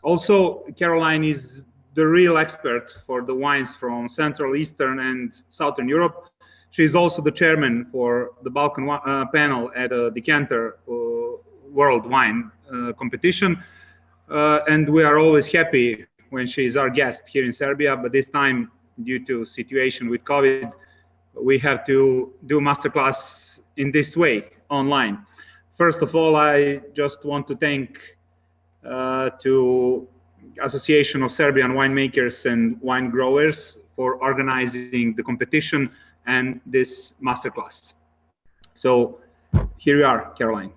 Also, Caroline is the real expert for the wines from Central, Eastern, and Southern Europe. She is also the chairman for the Balkan panel at the Decanter World Wine competition. And we are always happy when she is our guest here in Serbia, but this time, due to situation with COVID, we have to do masterclass in this way, online. First of all, I just want to thank to Association of Serbian Winemakers and Wine Growers for organizing the competition and this masterclass. So here you are, Caroline.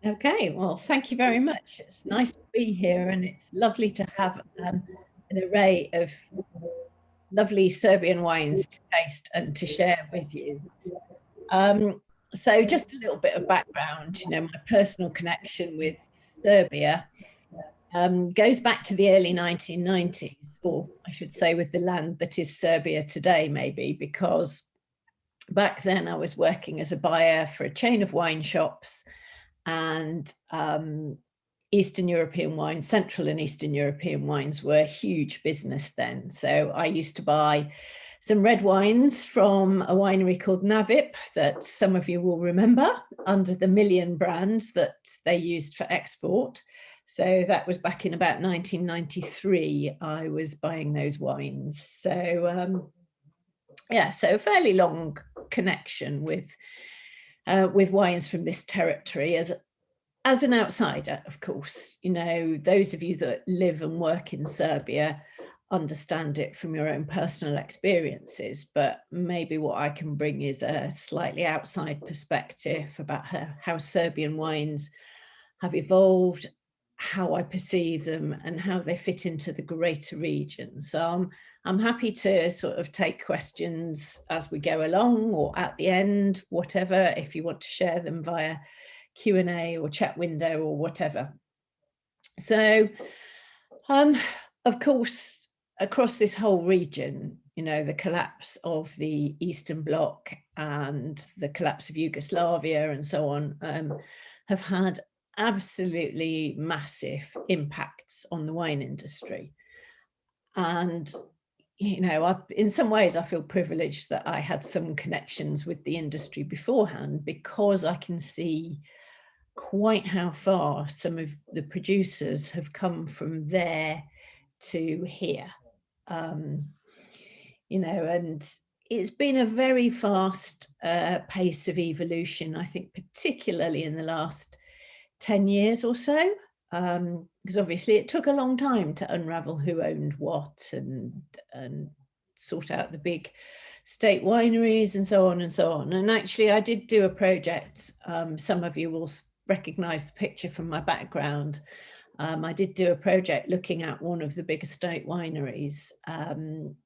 Okay, well, thank you very much. It's nice to be here, and it's lovely to have an array of lovely Serbian wines to taste and to share with you. So just a little bit of background, my personal connection with Serbia goes back to the early 1990s, or I should say with the land that is Serbia today, maybe, because back then I was working as a buyer for a chain of wine shops, and Eastern European wines, Central and Eastern European wines were huge business then. So I used to buy some red wines from a winery called Navip that some of you will remember under the Million brand that they used for export. So that was back in about 1993, I was buying those wines. So yeah, so a fairly long connection with wines from this territory as an outsider, of course. Those of you that live and work in Serbia understand it from your own personal experiences, but maybe what I can bring is a slightly outside perspective about how Serbian wines have evolved, how I perceive them, and how they fit into the greater region. So I'm happy to sort of take questions as we go along or at the end, whatever, if you want to share them via Q&A or chat window or whatever. So, of course, across this whole region, the collapse of the Eastern Bloc and the collapse of Yugoslavia and so on have had absolutely massive impacts on the wine industry. And, in some ways, I feel privileged that I had some connections with the industry beforehand, because I can see quite how far some of the producers have come from there to here. And it's been a very fast pace of evolution, I think, particularly in the last 10 years or so, because obviously it took a long time to unravel who owned what and sort out the big state wineries and so on and so on. And actually I did do a project, some of you will recognize the picture from my background. I did do a project looking at one of the big estate wineries, and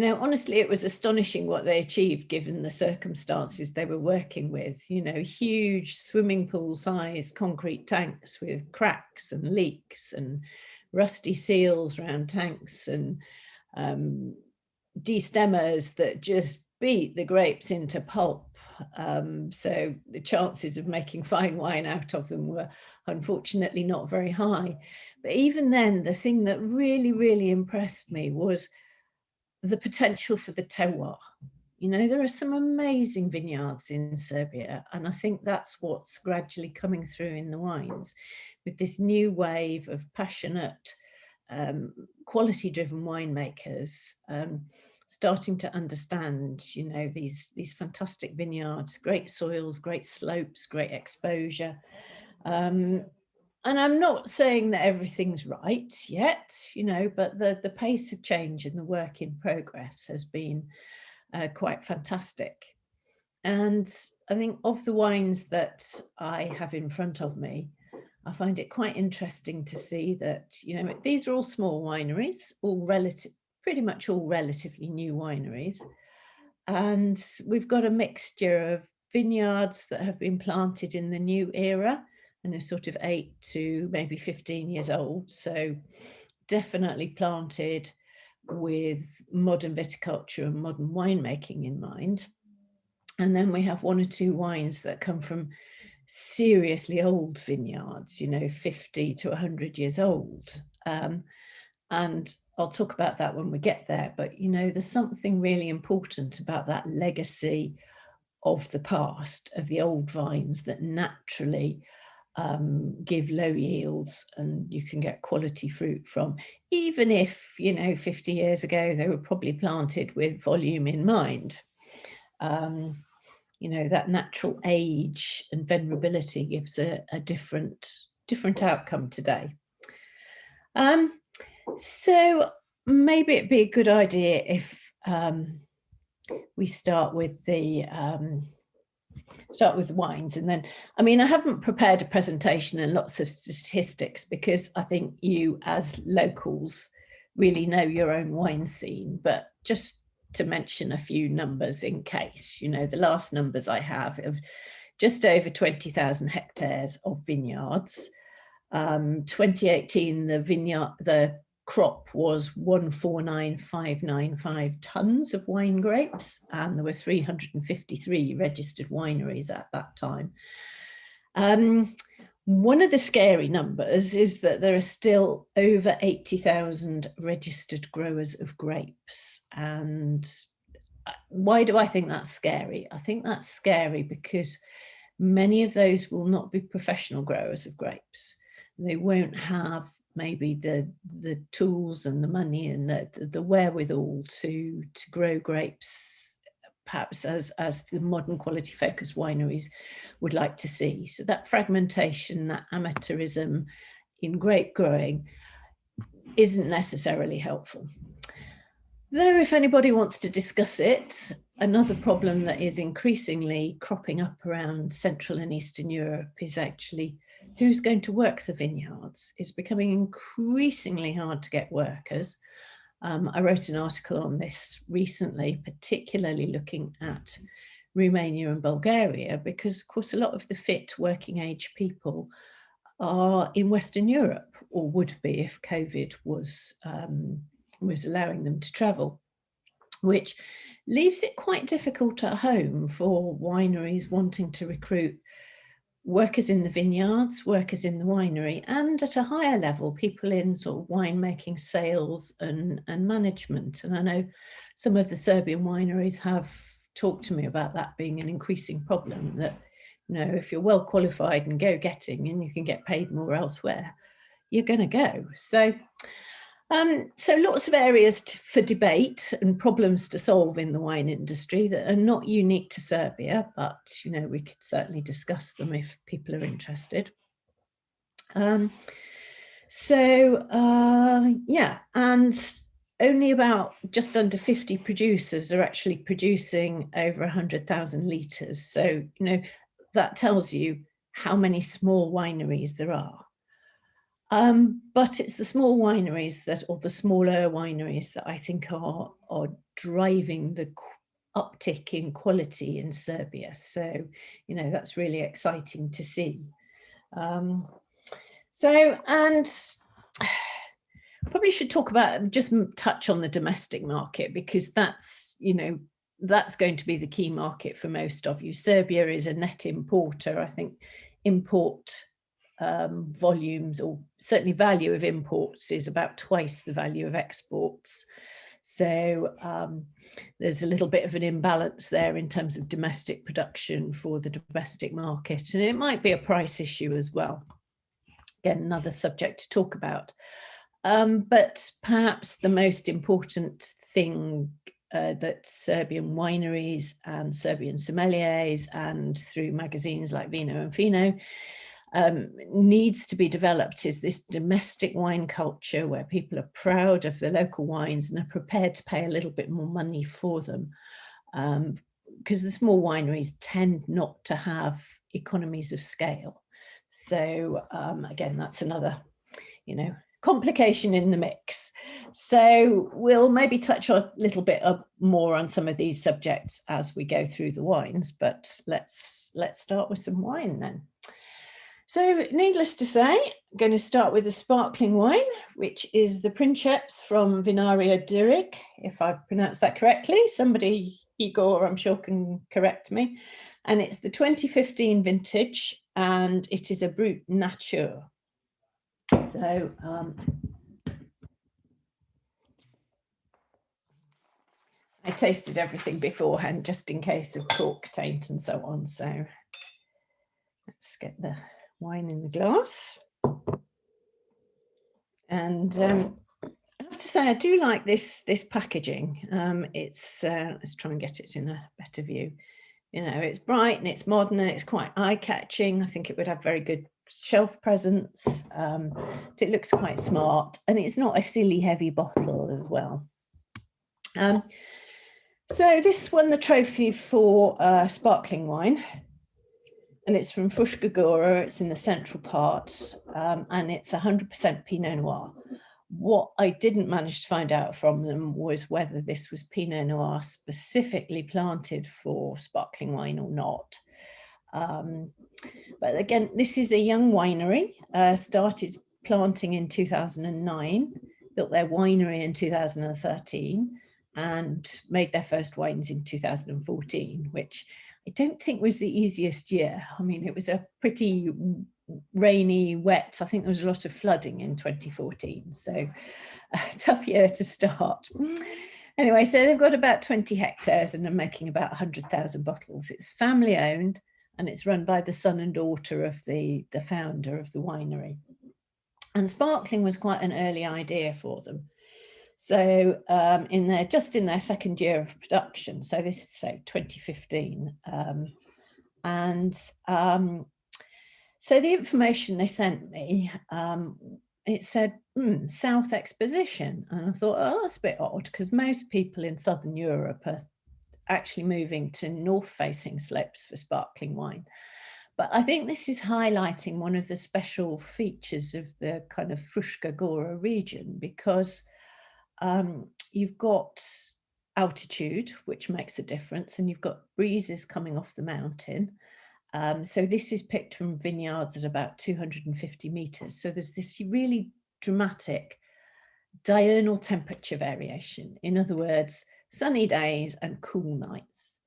honestly, it was astonishing what they achieved given the circumstances they were working with. Huge swimming pool sized concrete tanks with cracks and leaks and rusty seals around tanks, and destemmers that just beat the grapes into pulp. So the chances of making fine wine out of them were unfortunately not very high. But even then, the thing that really, really impressed me was the potential for the terroir. There are some amazing vineyards in Serbia, and I think that's what's gradually coming through in the wines, with this new wave of passionate, quality-driven winemakers starting to understand, these fantastic vineyards, great soils, great slopes, great exposure. And I'm not saying that everything's right yet, but the pace of change and the work in progress has been quite fantastic. And I think of the wines that I have in front of me, I find it quite interesting to see that, these are all small wineries, pretty much all relatively new wineries. And we've got a mixture of vineyards that have been planted in the new era, and are sort of 8 to maybe 15 years old. So definitely planted with modern viticulture and modern winemaking in mind. And then we have 1 or 2 wines that come from seriously old vineyards, 50 to 100 years old. And I'll talk about that when we get there, but there's something really important about that legacy of the past, of the old vines that naturally give low yields, and you can get quality fruit from, even if 50 years ago they were probably planted with volume in mind. That natural age and venerability gives a different outcome today. So maybe it'd be a good idea if we start with the wines, and then, I haven't prepared a presentation and lots of statistics, because I think you as locals really know your own wine scene, but just to mention a few numbers in case, the last numbers I have of just over 20,000 hectares of vineyards. 2018, the crop was 149,595 tons of wine grapes, and there were 353 registered wineries at that time. One of the scary numbers is that there are still over 80,000 registered growers of grapes. And why do I think that's scary? I think that's scary because many of those will not be professional growers of grapes. They won't have maybe the tools and the money and the wherewithal to grow grapes, perhaps as the modern quality focused wineries would like to see. So that fragmentation, that amateurism in grape growing isn't necessarily helpful. Though if anybody wants to discuss it, another problem that is increasingly cropping up around Central and Eastern Europe is actually who's going to work the vineyards. It's becoming increasingly hard to get workers. I wrote an article on this recently, particularly looking at Romania and Bulgaria, because of course a lot of the fit working age people are in Western Europe, or would be if COVID was allowing them to travel, which leaves it quite difficult at home for wineries wanting to recruit workers in the vineyards, workers in the winery, and at a higher level, people in sort of winemaking, sales and management. And I know some of the Serbian wineries have talked to me about that being an increasing problem, that, if you're well qualified and go-getting and you can get paid more elsewhere, you're going to go. So lots of areas for debate and problems to solve in the wine industry that are not unique to Serbia, but we could certainly discuss them if people are interested. Yeah, and only about just under 50 producers are actually producing over 100,000 litres. So that tells you how many small wineries there are. But it's the small wineries or the smaller wineries that I think are driving the uptick in quality in Serbia. So, that's really exciting to see. And probably should talk about, just touch on the domestic market, because that's, that's going to be the key market for most of you. Serbia is a net importer. I think import volumes, or certainly value of imports, is about twice the value of exports. So there's a little bit of an imbalance there in terms of domestic production for the domestic market, and it might be a price issue as well. Again, another subject to talk about. But perhaps the most important thing that Serbian wineries and Serbian sommeliers, and through magazines like Vino and Fino, needs to be developed is this domestic wine culture where people are proud of the local wines and are prepared to pay a little bit more money for them, because the small wineries tend not to have economies of scale. So again, that's another, complication in the mix. So we'll maybe touch a little bit more on some of these subjects as we go through the wines, but let's start with some wine then. So needless to say, I'm going to start with a sparkling wine, which is the Princeps from Vinaria Duric, if I've pronounced that correctly. Somebody Igor, I'm sure, can correct me. And it's the 2015 vintage, and it is a Brut Nature. So I tasted everything beforehand just in case of cork taint and so on. So let's get the wine in the glass. And I have to say, I do like this packaging. Let's try and get it in a better view. You know, it's bright and it's modern and it's quite eye-catching. I think it would have very good shelf presence. It looks quite smart, and it's not a silly heavy bottle as well. So this won the trophy for sparkling wine, and it's from Fushka Gora. It's in the central part, and it's 100% Pinot Noir. What I didn't manage to find out from them was whether this was Pinot Noir specifically planted for sparkling wine or not. But again, this is a young winery, started planting in 2009, built their winery in 2013, and made their first wines in 2014, which I don't think was the easiest year. I mean, it was a pretty rainy, wet. I think there was a lot of flooding in 2014, so a tough year to start. Anyway, so they've got about 20 hectares and are making about 100,000 bottles. It's family owned, and it's run by the son and daughter of the founder of the winery. And sparkling was quite an early idea for them. So just in their second year of production, so this is, say, 2015, so the information they sent me, it said South Exposition, and I thought, oh, that's a bit odd, because most people in Southern Europe are actually moving to north-facing slopes for sparkling wine. But I think this is highlighting one of the special features of the kind of Fushka Gora region, because you've got altitude, which makes a difference, and you've got breezes coming off the mountain. So this is picked from vineyards at about 250 meters. So there's this really dramatic diurnal temperature variation. In other words, sunny days and cool nights.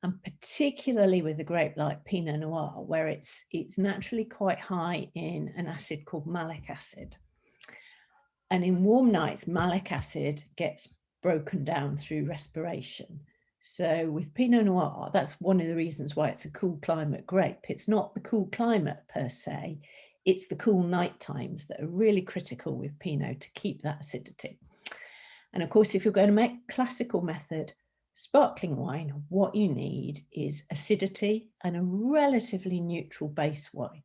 And particularly with a grape like Pinot Noir, where it's naturally quite high in an acid called malic acid. And in warm nights, malic acid gets broken down through respiration. So with Pinot Noir, that's one of the reasons why it's a cool climate grape. It's not the cool climate per se, it's the cool night times that are really critical with Pinot to keep that acidity. And of course, if you're going to make classical method sparkling wine, what you need is acidity and a relatively neutral base wine.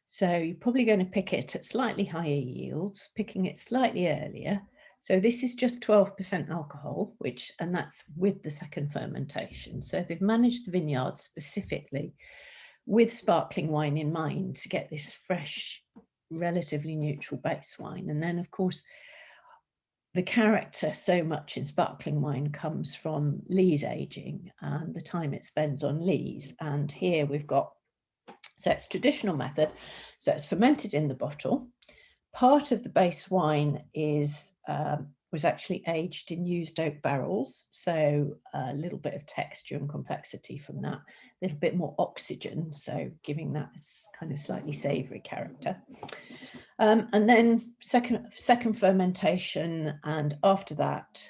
So you're probably going to pick it at slightly higher yields, picking it slightly earlier. So this is just 12% alcohol, and that's with the second fermentation. So they've managed the vineyard specifically with sparkling wine in mind to get this fresh, relatively neutral base wine. And then, of course, the character so much in sparkling wine comes from lees aging and the time it spends on lees. And here we've got, so it's traditional method. So it's fermented in the bottle. Part of the base wine was actually aged in used oak barrels. So a little bit of texture and complexity from that, a little bit more oxygen. So giving that kind of slightly savory character. And then second fermentation, and after that,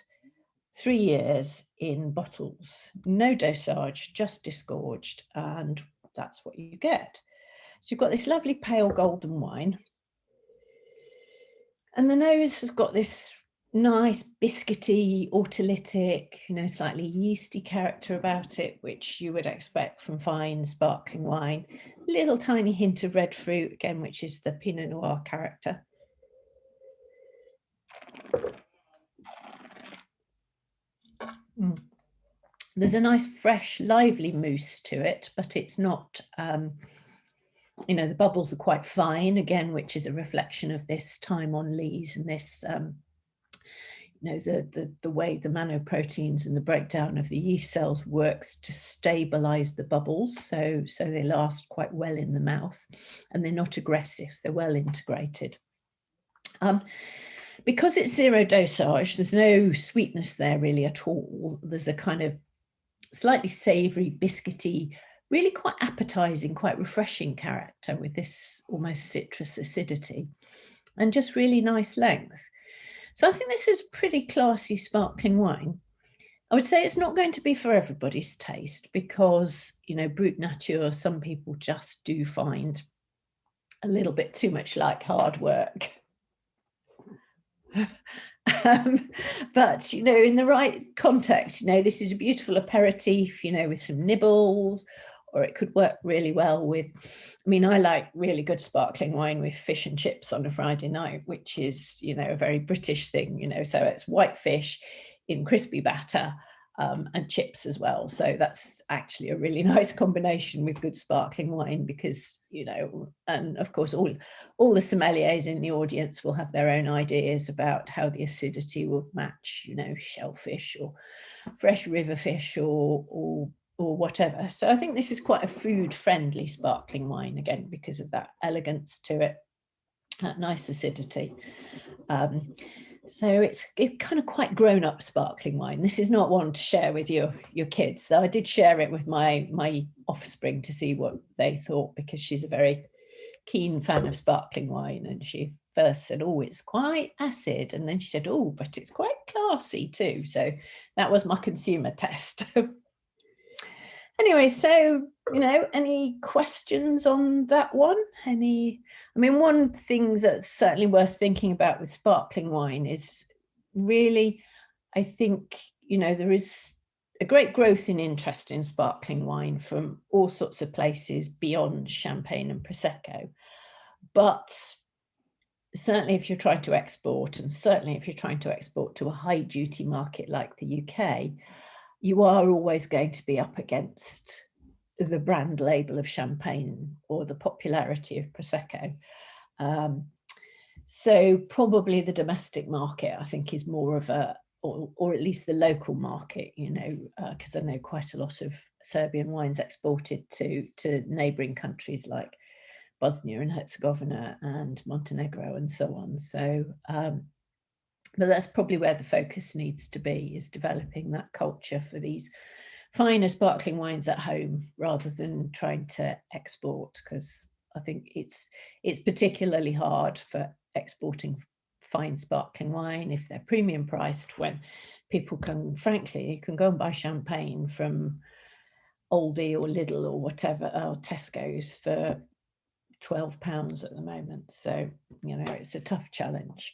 3 years in bottles, no dosage, just disgorged, and that's what you get. So you've got this lovely pale golden wine, and the nose has got this nice biscuity, autolytic, slightly yeasty character about it, which you would expect from fine sparkling wine. Little tiny hint of red fruit, again, which is the Pinot Noir character. There's a nice, fresh, lively mousse to it, but it's not, the bubbles are quite fine, again, which is a reflection of this time on lees and this, the way the manoproteins and the breakdown of the yeast cells works to stabilize the bubbles. So they last quite well in the mouth, and they're not aggressive, they're well integrated. Because it's zero dosage, there's no sweetness there really at all. There's a kind of slightly savoury, biscuity, really quite appetizing, quite refreshing character with this almost citrus acidity, and just really nice length. So I think this is pretty classy sparkling wine. I would say it's not going to be for everybody's taste because, you know, Brut Nature, some people just do find a little bit too much like hard work. But, you know, in the right context, you know, this is a beautiful aperitif, you know, with some nibbles, or it could work really well with, I mean, I like really good sparkling wine with fish and chips on a Friday night, which is, you know, a very British thing, you know, so it's white fish in crispy batter, and chips as well. So that's actually a really nice combination with good sparkling wine because, you know, and of course, all the sommeliers in the audience will have their own ideas about how the acidity will match, you know, shellfish or fresh river fish or whatever. So I think this is quite a food-friendly sparkling wine, again, because of that elegance to it, that nice acidity. So it's kind of quite grown-up sparkling wine. This is not one to share with your kids. So I did share it with my offspring to see what they thought, because she's a very keen fan of sparkling wine. And she first said, oh, it's quite acid. And then she said, oh, but it's quite classy too. So that was my consumer test. Anyway, so, you know, any questions on that one? I mean, one thing that's certainly worth thinking about with sparkling wine is really, I think, you know, there is a great growth in interest in sparkling wine from all sorts of places beyond Champagne and Prosecco. But certainly if you're trying to export, and certainly if you're trying to export to a high duty market like the UK, you are always going to be up against the brand label of Champagne or the popularity of Prosecco. So probably the domestic market, I think, is more of a, or at least the local market, you know, because I know quite a lot of Serbian wines exported to neighbouring countries like Bosnia and Herzegovina and Montenegro and so on. So, but that's probably where the focus needs to be, is developing that culture for these finer sparkling wines at home rather than trying to export, because I think it's particularly hard for exporting fine sparkling wine if they're premium priced, when people can, frankly, you can go and buy champagne from Aldi or Lidl or whatever, or Tesco's for £12 at the moment. So, you know, it's a tough challenge.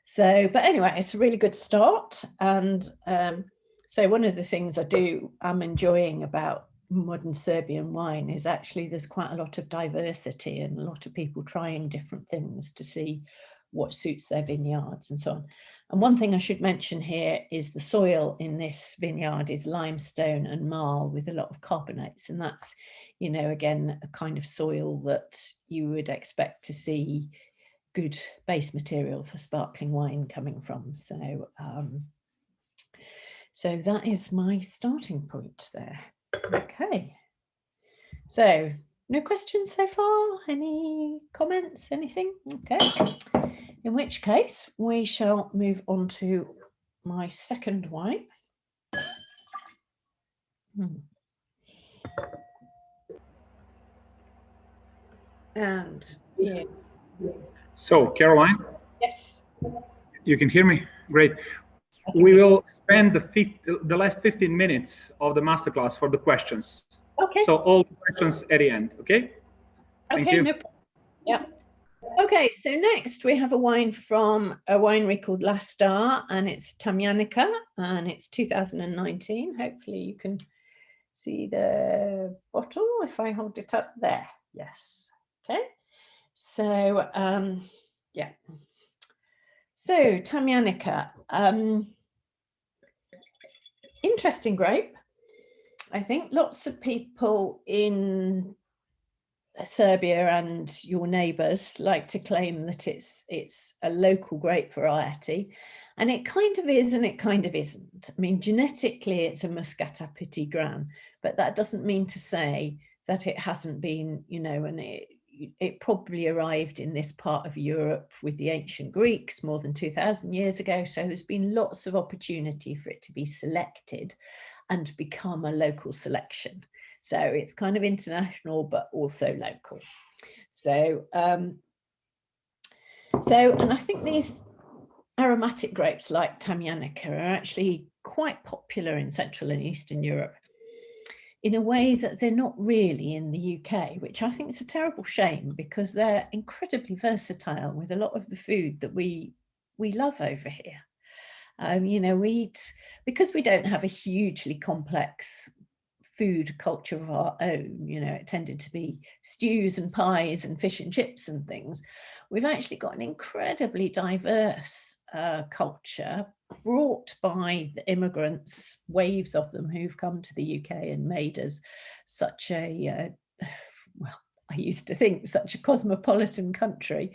So, but anyway, it's a really good start. And so one of the things I'm enjoying about modern Serbian wine is actually there's quite a lot of diversity and a lot of people trying different things to see what suits their vineyards and so on. And one thing I should mention here is the soil in this vineyard is limestone and marl with a lot of carbonates. And that's, you know, again, a kind of soil that you would expect to see good base material for sparkling wine coming from. So, so that is my starting point there. Okay. So no questions so far? Any comments, anything? Okay. In which case we shall move on to my second wine. And yeah. So, Caroline? Yes. You can hear me? Great. We will spend the last 15 minutes of the masterclass for the questions. Okay. So all the questions at the end, okay? Thank you. No problem. Yeah. Okay, so next we have a wine from a winery called La Star, and it's Tamjanica, and it's 2019. Hopefully you can see the bottle if I hold it up there. Yes. Okay. So, yeah. So Tamjanica, interesting grape. I think lots of people in Serbia and your neighbours like to claim that it's a local grape variety, and it kind of is and it kind of isn't. I mean, genetically it's a Muscata Petit Gran, but that doesn't mean to say that it hasn't been, you know, and it probably arrived in this part of Europe with the ancient Greeks more than 2,000 years ago. So there's been lots of opportunity for it to be selected and become a local selection. So it's kind of international, but also local. So, and I think these aromatic grapes like Tamjanica are actually quite popular in Central and Eastern Europe in a way that they're not really in the UK, which I think is a terrible shame, because they're incredibly versatile with a lot of the food that we love over here. You know, we eat, because we don't have a hugely complex food culture of our own, you know, it tended to be stews and pies and fish and chips and things. We've actually got an incredibly diverse culture brought by the immigrants, waves of them who've come to the UK and made us such a, well, I used to think such a cosmopolitan country.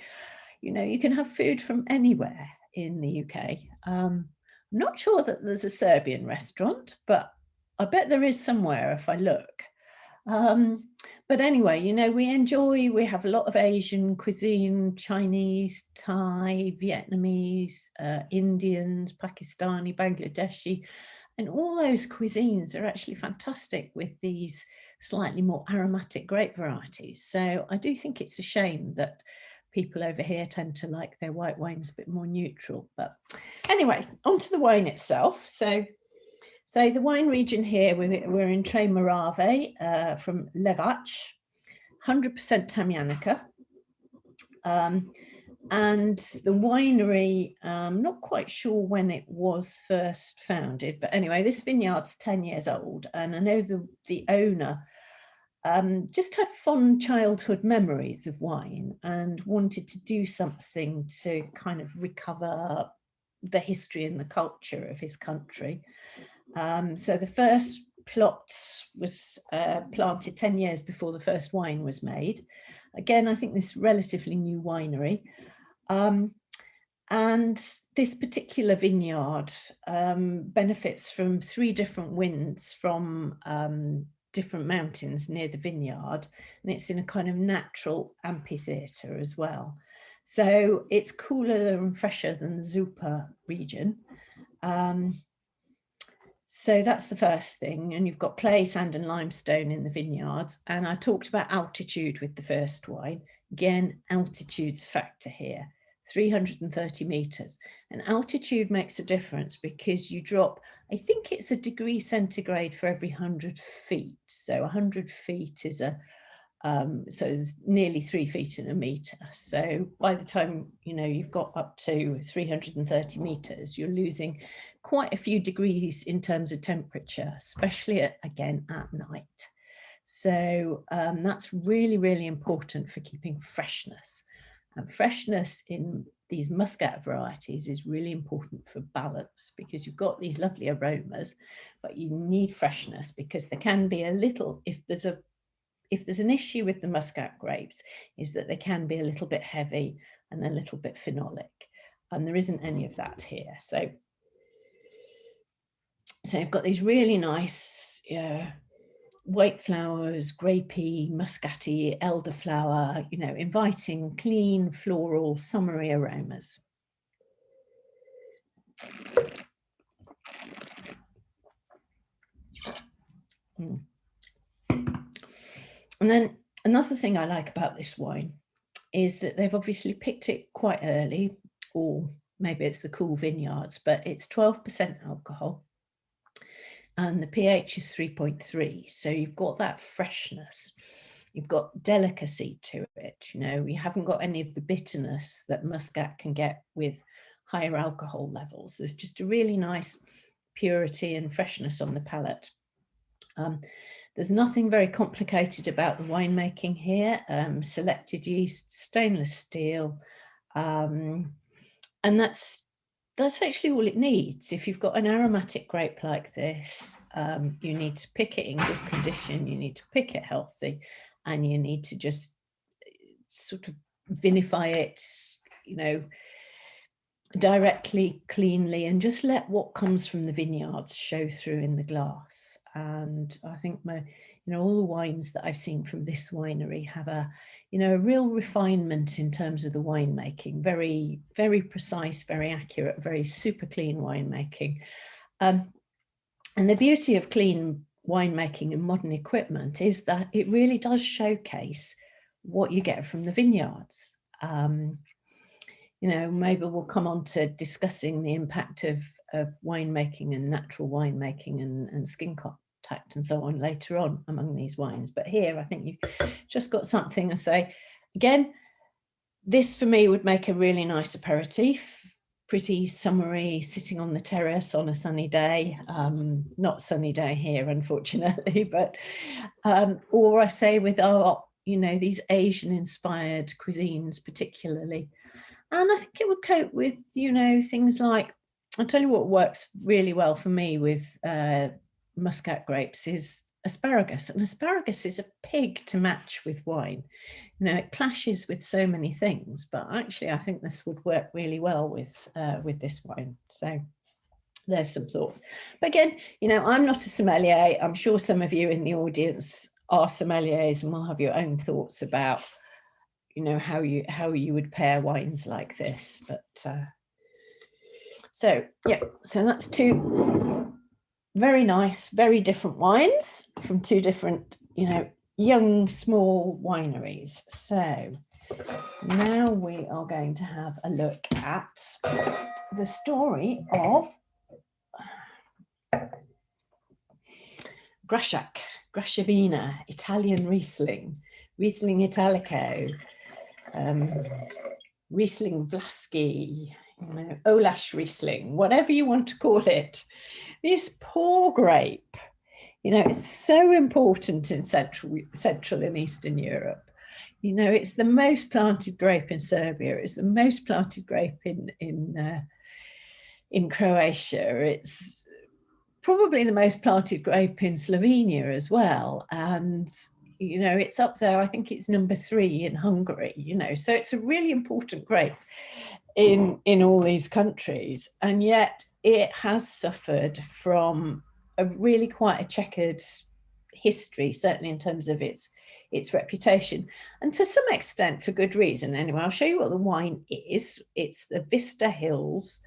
You know, you can have food from anywhere in the UK. I'm not sure that there's a Serbian restaurant, but I bet there is somewhere if I look. But anyway, you know, we have a lot of Asian cuisine, Chinese, Thai, Vietnamese, Indians, Pakistani, Bangladeshi, and all those cuisines are actually fantastic with these slightly more aromatic grape varieties. So I do think it's a shame that people over here tend to like their white wines a bit more neutral. But anyway, onto the wine itself. So the wine region here, we're in Tre Morave from Levac, 100% Tamjanica. And the winery, I'm not quite sure when it was first founded, but anyway, this vineyard's 10 years old. And I know the owner just had fond childhood memories of wine and wanted to do something to kind of recover the history and the culture of his country. So the first plot was planted 10 years before the first wine was made. Again, I think this relatively new winery. And this particular vineyard benefits from 3 different winds from different mountains near the vineyard, and it's in a kind of natural amphitheatre as well. So it's cooler and fresher than the Zupa region. So that's the first thing. And you've got clay, sand and limestone in the vineyards. And I talked about altitude with the first wine. Again, altitude's a factor here, 330 meters. And altitude makes a difference because you drop, I think it's a degree centigrade for every 100 feet. So 100 feet is so it's nearly 3 feet in a meter. So by the time, you know, you've got up to 330 meters, you're losing quite a few degrees in terms of temperature, especially again at night. So that's really, really important for keeping freshness. And freshness in these muscat varieties is really important for balance, because you've got these lovely aromas, but you need freshness because there can be a little, if there's an issue with the muscat grapes, is that they can be a little bit heavy and a little bit phenolic, and there isn't any of that here. So you've got these really nice white flowers, grapey, muscatty, elderflower, you know, inviting, clean, floral, summery aromas. And then another thing I like about this wine is that they've obviously picked it quite early, or maybe it's the cool vineyards, but it's 12% alcohol and the pH is 3.3. So you've got that freshness, you've got delicacy to it. You know, you haven't got any of the bitterness that muscat can get with higher alcohol levels. There's just a really nice purity and freshness on the palate. There's nothing very complicated about the winemaking here. Selected yeast, stainless steel, and that's actually all it needs. If you've got an aromatic grape like this, you need to pick it in good condition, you need to pick it healthy, and you need to just sort of vinify it, you know, directly, cleanly, and just let what comes from the vineyards show through in the glass. And I think all the wines that I've seen from this winery have a real refinement in terms of the winemaking, very, very precise, very accurate, very super clean winemaking. And the beauty of clean winemaking and modern equipment is that it really does showcase what you get from the vineyards. You know, maybe we'll come on to discussing the impact of winemaking and natural winemaking and skin contact and so on later on among these wines. But here, I think you've just got something to say. Again, this for me would make a really nice aperitif. Pretty summery, sitting on the terrace on a sunny day. Not sunny day here, unfortunately, but or I say with our, you know, these Asian inspired cuisines particularly. And I think it would cope with, you know, things like, I'll tell you what works really well for me with Muscat grapes is asparagus. And asparagus is a pig to match with wine. You know, it clashes with so many things, but actually I think this would work really well with this wine. So there's some thoughts. But again, you know, I'm not a sommelier. I'm sure some of you in the audience are sommeliers and will have your own thoughts about, you know, how you would pair wines like this. But so yeah, so that's two very nice, very different wines from two different, you know, young, small wineries. So now we are going to have a look at the story of Grashac, Grashavina, Italian Riesling, Riesling Italico, Riesling Vlasky, you know, Olash Riesling, whatever you want to call it. This poor grape, you know, it's so important in Central and Eastern Europe. You know, it's the most planted grape in Serbia. It's the most planted grape in Croatia. It's probably the most planted grape in Slovenia as well. And, you know, it's up there. I think it's number 3 in Hungary, you know, so it's a really important grape in all these countries. And yet it has suffered from a really quite a checkered history, certainly in terms of its reputation, and to some extent for good reason. Anyway, I'll show you what the wine is. It's the Vista Hills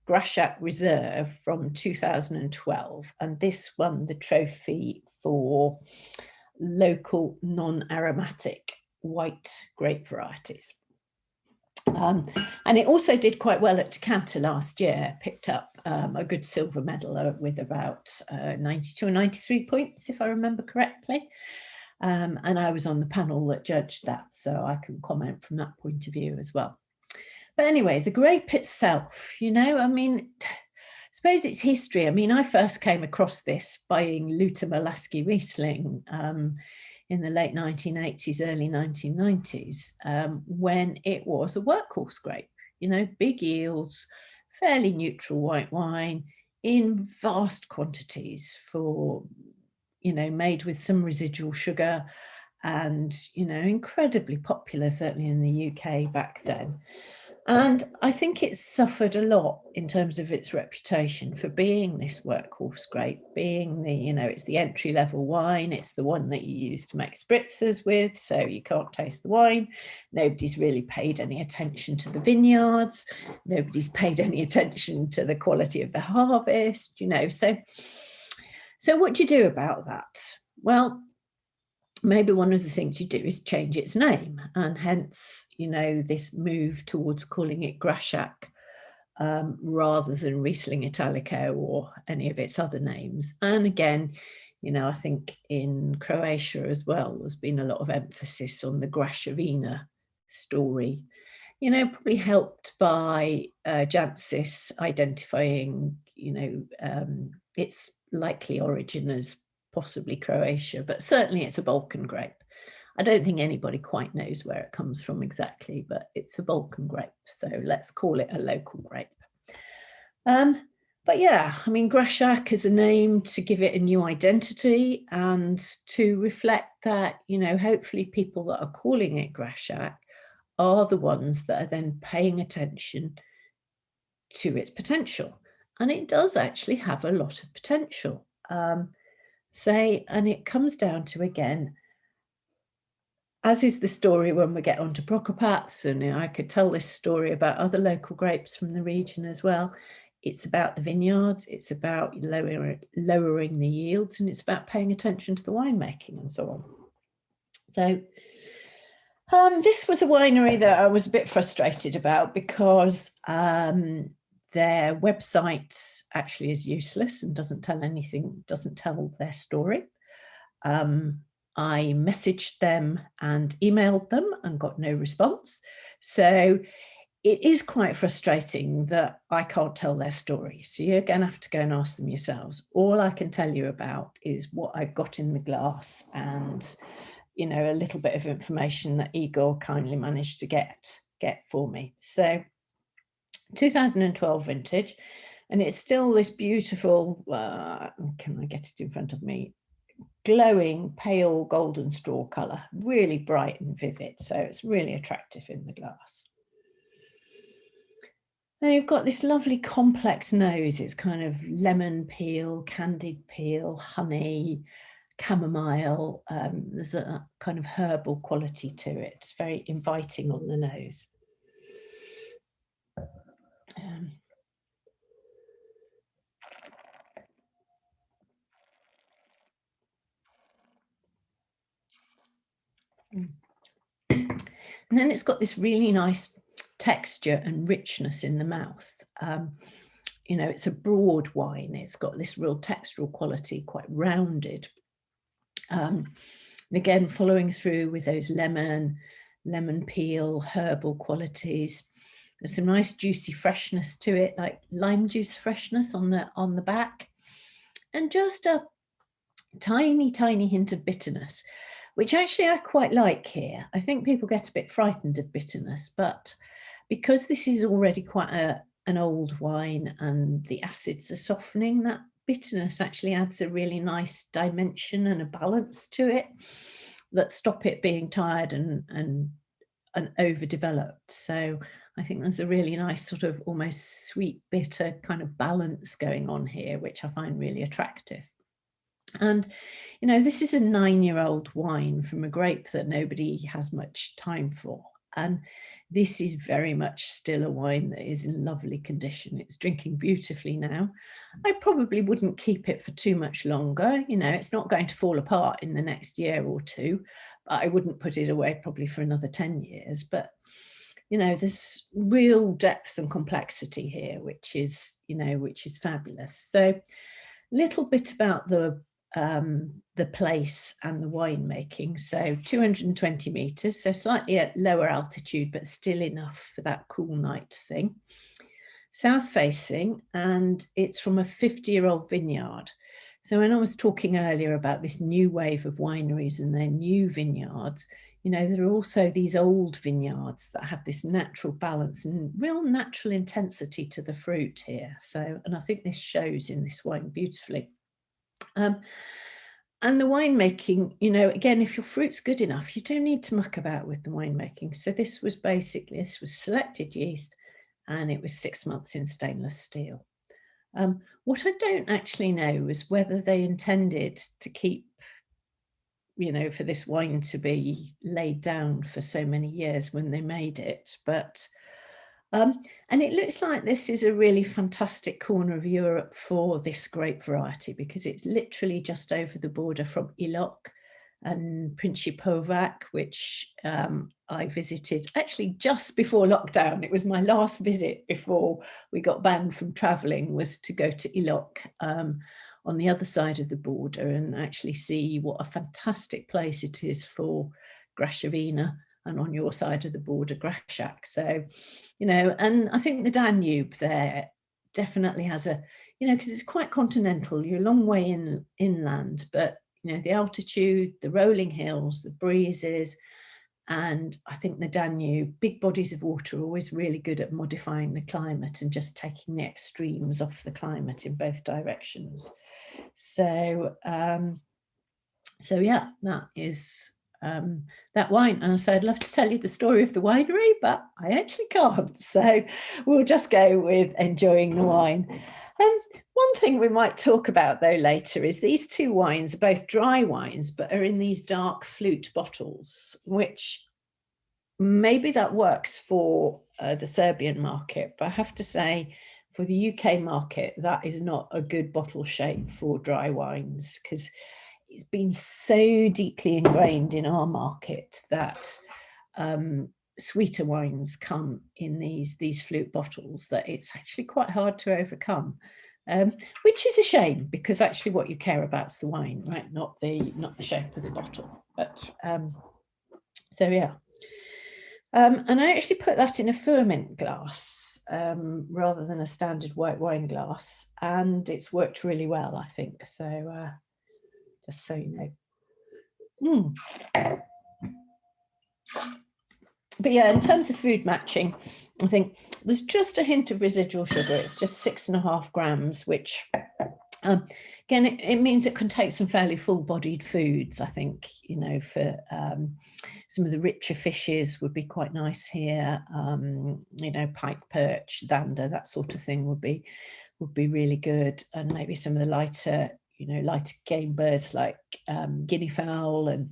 Grashac Reserve from 2012, and this won the trophy for local non-aromatic white grape varieties. And it also did quite well at Decanter last year, picked up a good silver medal with about 92 or 93 points, if I remember correctly. And I was on the panel that judged that, so I can comment from that point of view as well. But anyway, the grape itself, you know, I mean, I suppose its history. I mean, I first came across this buying Luter Malaski Riesling in the late 1980s, early 1990s, when it was a workhorse grape, you know, big yields, fairly neutral white wine in vast quantities for, you know, made with some residual sugar and, you know, incredibly popular, certainly in the UK back then. And I think it's suffered a lot in terms of its reputation for being this workhorse grape, being the, you know, it's the entry level wine. It's the one that you use to make spritzers with, so you can't taste the wine. Nobody's really paid any attention to the vineyards. Nobody's paid any attention to the quality of the harvest, you know. So what do you do about that? Well, maybe one of the things you do is change its name, and hence, you know, this move towards calling it Grashac rather than Riesling Italico or any of its other names. And again, you know, I think in Croatia as well, there's been a lot of emphasis on the Grashavina story, you know, probably helped by Jancis identifying, you know, its likely origin as possibly Croatia, but certainly it's a Balkan grape. I don't think anybody quite knows where it comes from exactly, but it's a Balkan grape, so let's call it a local grape. But yeah, I mean, Grashac is a name to give it a new identity and to reflect that, you know, hopefully people that are calling it Grashac are the ones that are then paying attention to its potential. And it does actually have a lot of potential. And it comes down to, again, as is the story when we get onto Prokopats, and I could tell this story about other local grapes from the region as well, It's about the vineyards, it's about lowering the yields, and it's about paying attention to the winemaking and so on. So this was a winery that I was a bit frustrated about because their website actually is useless and doesn't tell anything, doesn't tell their story. I messaged them and emailed them and got no response. So it is quite frustrating that I can't tell their story. So you're going to have to go and ask them yourselves. All I can tell you about is what I've got in the glass and, you know, a little bit of information that Igor kindly managed to get for me. So 2012 vintage, and it's still this beautiful, can I get it in front of me? Glowing pale golden straw color, really bright and vivid. So it's really attractive in the glass. Now you've got this lovely complex nose. It's kind of lemon peel, candied peel, honey, chamomile. There's a kind of herbal quality to it. It's very inviting on the nose. And then it's got this really nice texture and richness in the mouth. You know, it's a broad wine. It's got this real textural quality, quite rounded. And again, following through with those lemon peel, herbal qualities. There's some nice juicy freshness to it, like lime juice freshness on the back. And just a tiny, tiny hint of bitterness, which actually I quite like here. I think people get a bit frightened of bitterness, but because this is already quite an old wine and the acids are softening, that bitterness actually adds a really nice dimension and a balance to it that stop it being tired and overdeveloped. So I think there's a really nice sort of almost sweet bitter kind of balance going on here, which I find really attractive. And, you know, this is a 9-year-old wine from a grape that nobody has much time for. And this is very much still a wine that is in lovely condition. It's drinking beautifully now. I probably wouldn't keep it for too much longer. You know, it's not going to fall apart in the next year or two, but I wouldn't put it away probably for another 10 years. But, you know, there's real depth and complexity here, which is, you know, which is fabulous. So a little bit about the place and the winemaking. So 220 meters, so slightly at lower altitude, but still enough for that cool night thing. South facing, and it's from a 50-year-old vineyard. So when I was talking earlier about this new wave of wineries and their new vineyards, you know, there are also these old vineyards that have this natural balance and real natural intensity to the fruit here. So, and I think this shows in this wine beautifully. And the winemaking, you know, again, if your fruit's good enough, you don't need to muck about with the winemaking. So this was selected yeast, and it was 6 months in stainless steel. What I don't actually know is whether they intended to keep, you know, for this wine to be laid down for so many years when they made it, but and it looks like this is a really fantastic corner of Europe for this grape variety, because it's literally just over the border from Ilok and Principovac, which I visited actually just before lockdown. It was my last visit before we got banned from traveling, was to go to Ilok on the other side of the border and actually see what a fantastic place it is for Grashevina, and on your side of the border, Grashak. So, you know, and I think the Danube there definitely has a, you know, because it's quite continental, you're a long way inland, but, you know, the altitude, the rolling hills, the breezes, and I think the Danube, big bodies of water are always really good at modifying the climate and just taking the extremes off the climate in both directions. So, so yeah, that is that wine. And so I'd love to tell you the story of the winery, but I actually can't. So we'll just go with enjoying the wine. One thing we might talk about though later is these two wines are both dry wines, but are in these dark flute bottles, which maybe that works for the Serbian market. But I have to say for the UK market, that is not a good bottle shape for dry wines, because it's been so deeply ingrained in our market that sweeter wines come in these flute bottles, that it's actually quite hard to overcome, which is a shame, because actually what you care about is the wine, right? Not the shape of the bottle. But so yeah. And I actually put that in a ferment glass rather than a standard white wine glass, and it's worked really well, I think. So just so you know. But yeah, in terms of food matching, I think there's just a hint of residual sugar. It's just 6.5 grams, which again, it means it can take some fairly full-bodied foods, I think, you know, for some of the richer fishes would be quite nice here. You know, pike, perch, zander, that sort of thing would be really good. And maybe some of the lighter game birds like guinea fowl and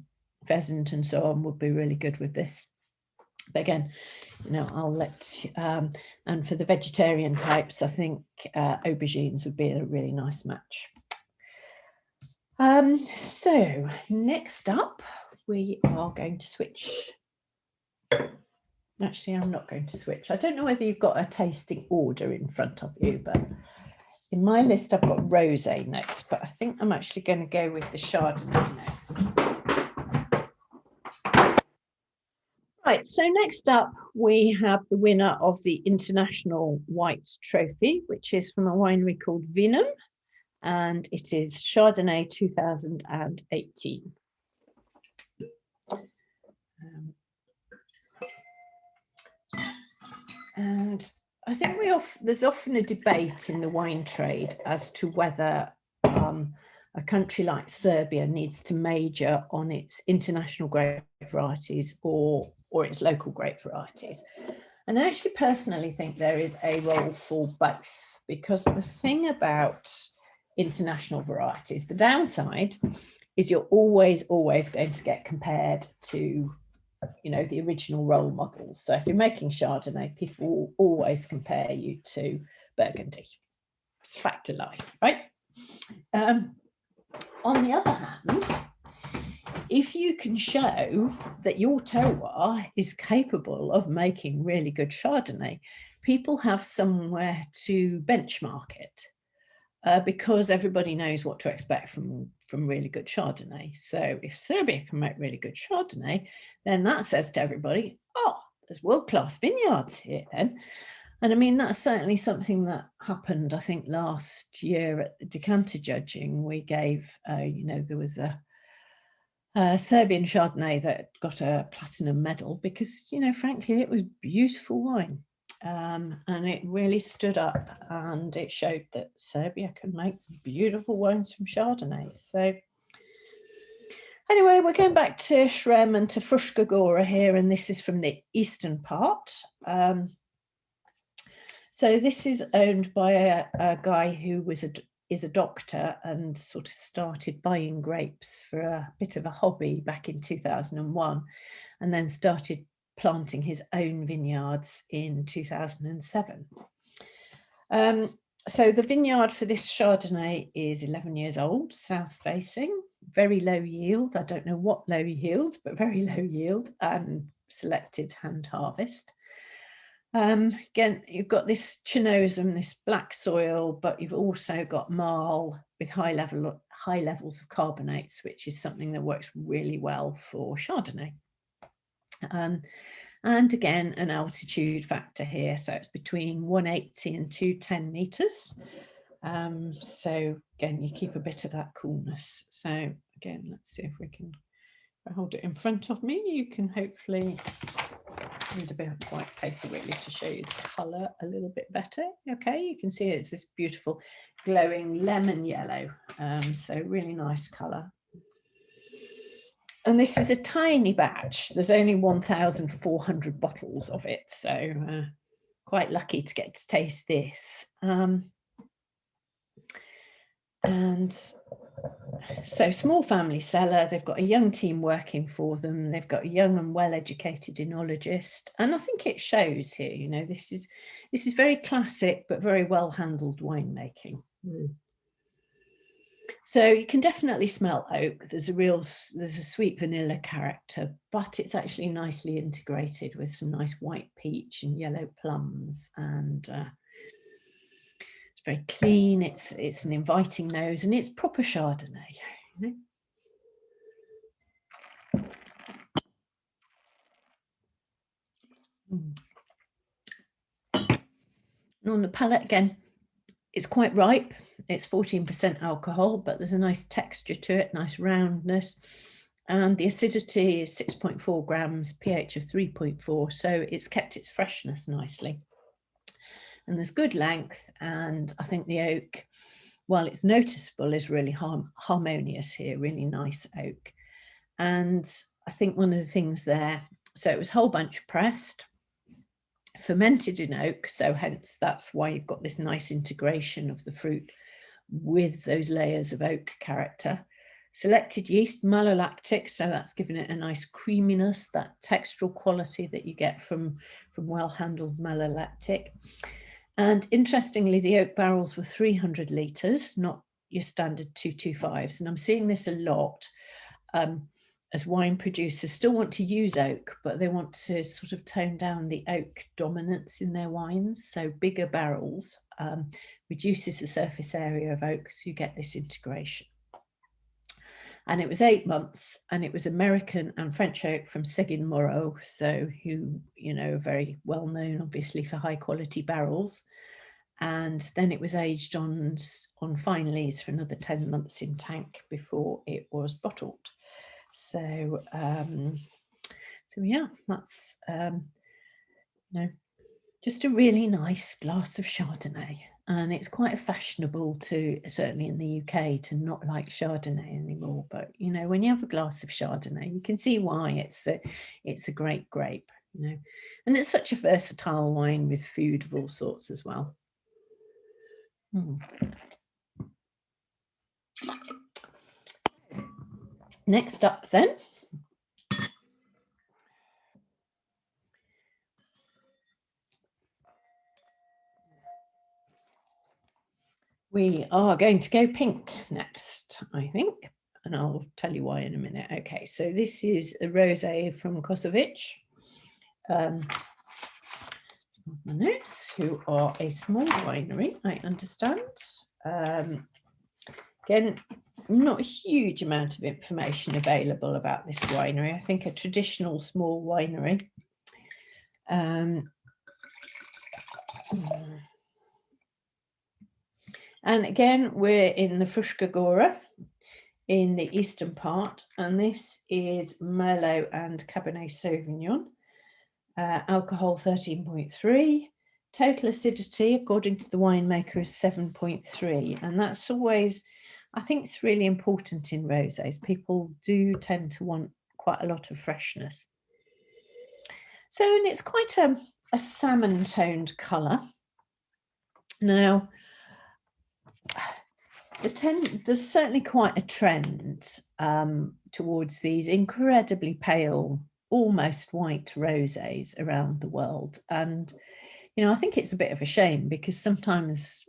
pheasant and so on would be really good with this. But again, you know, I'll let, and for the vegetarian types, I think aubergines would be a really nice match. So next up, we are going to switch. Actually, I'm not going to switch. I don't know whether you've got a tasting order in front of you, but in my list, I've got rosé next, but I think I'm actually going to go with the Chardonnay next. Right, so next up, we have the winner of the International Whites Trophy, which is from a winery called Vinum, and it is Chardonnay 2018. And I think there's often a debate in the wine trade as to whether a country like Serbia needs to major on its international grape varieties or its local grape varieties. And I actually personally think there is a role for both, because the thing about international varieties, the downside is you're always going to get compared to, you know, the original role models. So if you're making Chardonnay, people will always compare you to Burgundy. It's fact of life, right? On the other hand, if you can show that your terroir is capable of making really good Chardonnay, people have somewhere to benchmark it, because everybody knows what to expect from really good Chardonnay. So if Serbia can make really good Chardonnay, then that says to everybody, oh, there's world-class vineyards here then. And I mean, that's certainly something that happened, I think, last year at the decanter judging. We gave, you know, there was a Serbian Chardonnay that got a platinum medal because, you know, frankly, it was beautiful wine. And it really stood up, and it showed that Serbia can make beautiful wines from Chardonnay. So anyway, we're going back to Shrem and to Fruška Gora here, and this is from the eastern part. So this is owned by a guy who is a doctor and sort of started buying grapes for a bit of a hobby back in 2001, and then started planting his own vineyards in 2007. So the vineyard for this Chardonnay is 11 years old, south facing, very low yield. I don't know what low yield, but very low yield, and selected hand harvest. Again, you've got this chinosum, this black soil, but you've also got marl with high levels of carbonates, which is something that works really well for Chardonnay. And again, an altitude factor here, so it's between 180 and 210 meters. So again, you keep a bit of that coolness. So again, let's see if we can hold it in front of me. You can hopefully need a bit of white paper really to show you the colour a little bit better. Okay, you can see it's this beautiful glowing lemon yellow, so really nice colour. And this is a tiny batch. There's only 1,400 bottles of it, so quite lucky to get to taste this. And So small family cellar, they've got a young team working for them. They've got a young and well-educated enologist. And I think it shows here, you know, this is very classic, but very well-handled winemaking. So you can definitely smell oak. There's a sweet vanilla character, but it's actually nicely integrated with some nice white peach and yellow plums, and it's very clean. It's an inviting nose, and it's proper Chardonnay. You know? And on the palate again, it's quite ripe. It's 14% alcohol, but there's a nice texture to it, nice roundness. And the acidity is 6.4 grams, pH of 3.4. So it's kept its freshness nicely. And there's good length. And I think the oak, while it's noticeable, is really harmonious here, really nice oak. And I think one of the things there, so it was whole bunch pressed, fermented in oak, so hence that's why you've got this nice integration of the fruit with those layers of oak character. Selected yeast, malolactic, so that's given it a nice creaminess, that textural quality that you get from well-handled malolactic. And interestingly, the oak barrels were 300 litres, not your standard 225s. And I'm seeing this a lot as wine producers still want to use oak, but they want to sort of tone down the oak dominance in their wines. So bigger barrels reduces the surface area of oak, so you get this integration. And it was 8 months, and it was American and French oak from Seguin Moreau, so who, you know, very well known, obviously, for high quality barrels. And then it was aged on fine lees for another 10 months in tank before it was bottled. So, so yeah, that's you know, just a really nice glass of Chardonnay. And it's quite fashionable to, certainly in the UK, to not like Chardonnay anymore. But, you know, when you have a glass of Chardonnay, you can see why it's a great grape, you know. And it's such a versatile wine with food of all sorts as well. Next up then, we are going to go pink next, I think, and I'll tell you why in a minute. Okay, so this is a rosé from Kosovic, my notes, who are a small winery, I understand. Again, not a huge amount of information available about this winery. I think a traditional small winery. And again, we're in the Fruška Gora in the eastern part, and this is Merlot and Cabernet Sauvignon. Alcohol 13.3, total acidity according to the winemaker is 7.3, and that's always, I think it's really important in rosés. People do tend to want quite a lot of freshness. So, and it's quite a salmon toned colour. Now, there's certainly quite a trend towards these incredibly pale, almost white rosés around the world. And, you know, I think it's a bit of a shame because sometimes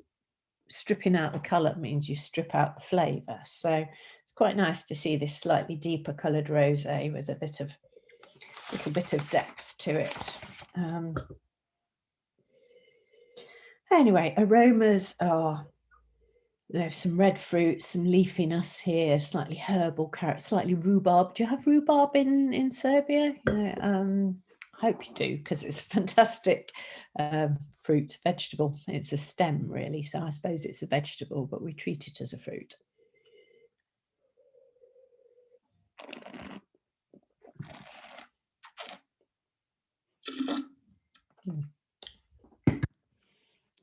stripping out the colour means you strip out the flavour. So it's quite nice to see this slightly deeper coloured rosé with a little bit of depth to it. Anyway, aromas are, you know, some red fruit, some leafiness here, slightly herbal carrot, slightly rhubarb. Do you have rhubarb in Serbia? You know, I hope you do, because it's a fantastic fruit, vegetable. It's a stem, really, so I suppose it's a vegetable, but we treat it as a fruit.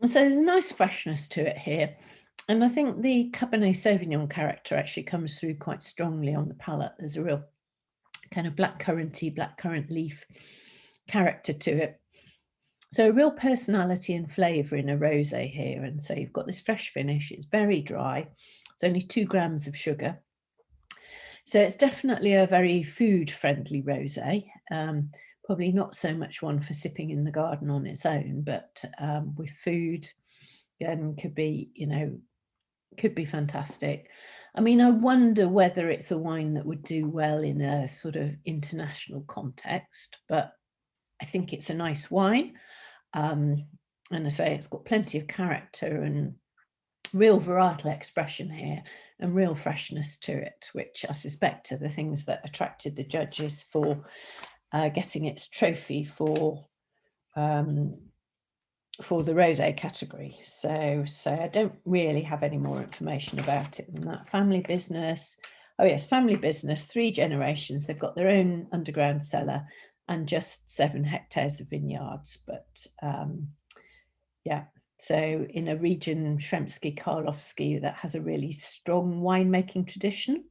And so there's a nice freshness to it here. And I think the Cabernet Sauvignon character actually comes through quite strongly on the palate. There's a real kind of blackcurrant leaf character to it. So a real personality and flavour in a rosé here. And so you've got this fresh finish. It's very dry. It's only 2 grams of sugar. So it's definitely a very food-friendly rosé. Probably not so much one for sipping in the garden on its own, but with food, again, could be, you know, could be fantastic. I mean, I wonder whether it's a wine that would do well in a sort of international context, but I think it's a nice wine. And I say it's got plenty of character and real varietal expression here and real freshness to it, which I suspect are the things that attracted the judges for getting its trophy for the rosé category. So I don't really have any more information about it than that. Family business. Oh yes, family business, 3 generations. They've got their own underground cellar and just 7 hectares of vineyards. But yeah, so in a region, Shremsky, Karlovsky, that has a really strong winemaking tradition.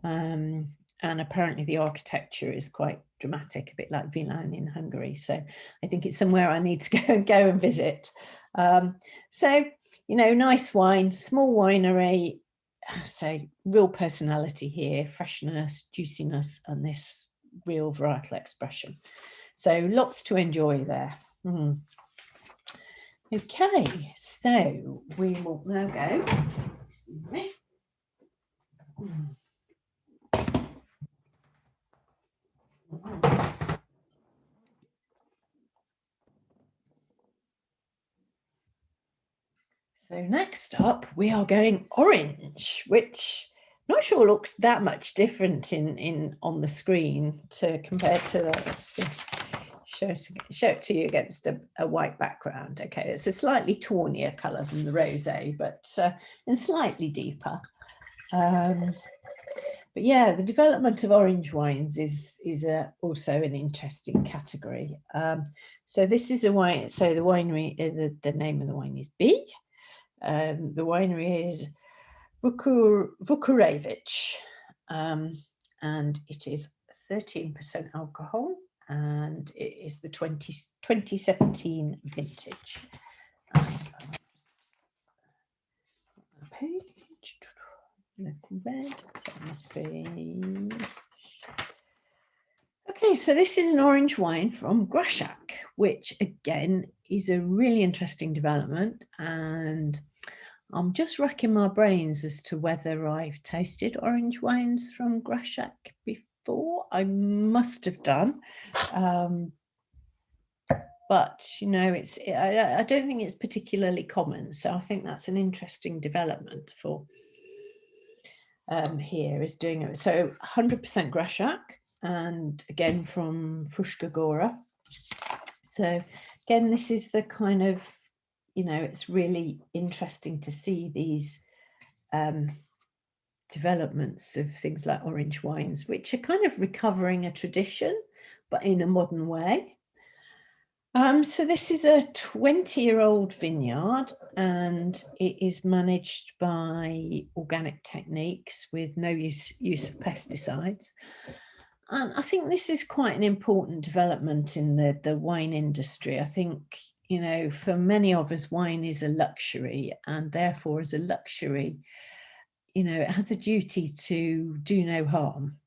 And apparently the architecture is quite dramatic, a bit like Vilan in Hungary. So I think it's somewhere I need to go and visit. So, you know, nice wine, small winery, so real personality here, freshness, juiciness, and this real varietal expression. So lots to enjoy there. Okay, so we will now go. Excuse me. So next up, we are going orange, which I'm not sure looks that much different in on the screen to compare to the show it to you against a white background. Okay, it's a slightly tawnier colour than the rosé, but and slightly deeper. But yeah, the development of orange wines is also an interesting category. So this is a wine. So the winery, the name of the wine is B. The winery is Vukurevich, and it is 13% alcohol, and it is the 2017 vintage. Page. Red, so it must be. Okay, so this is an orange wine from Grashak, which again is a really interesting development, and I'm just racking my brains as to whether I've tasted orange wines from Grashak before. I must have done, but you know, I don't think it's particularly common. So I think that's an interesting development for here is doing it. So 100% Grashak, and again from Frushka Gora. So again, this is the kind of, you know, it's really interesting to see these developments of things like orange wines, which are kind of recovering a tradition, but in a modern way. So this is a 20-year-old vineyard, and it is managed by organic techniques with no use of pesticides. And I think this is quite an important development in the wine industry. I think, you know, for many of us, wine is a luxury, and therefore as a luxury, you know, it has a duty to do no harm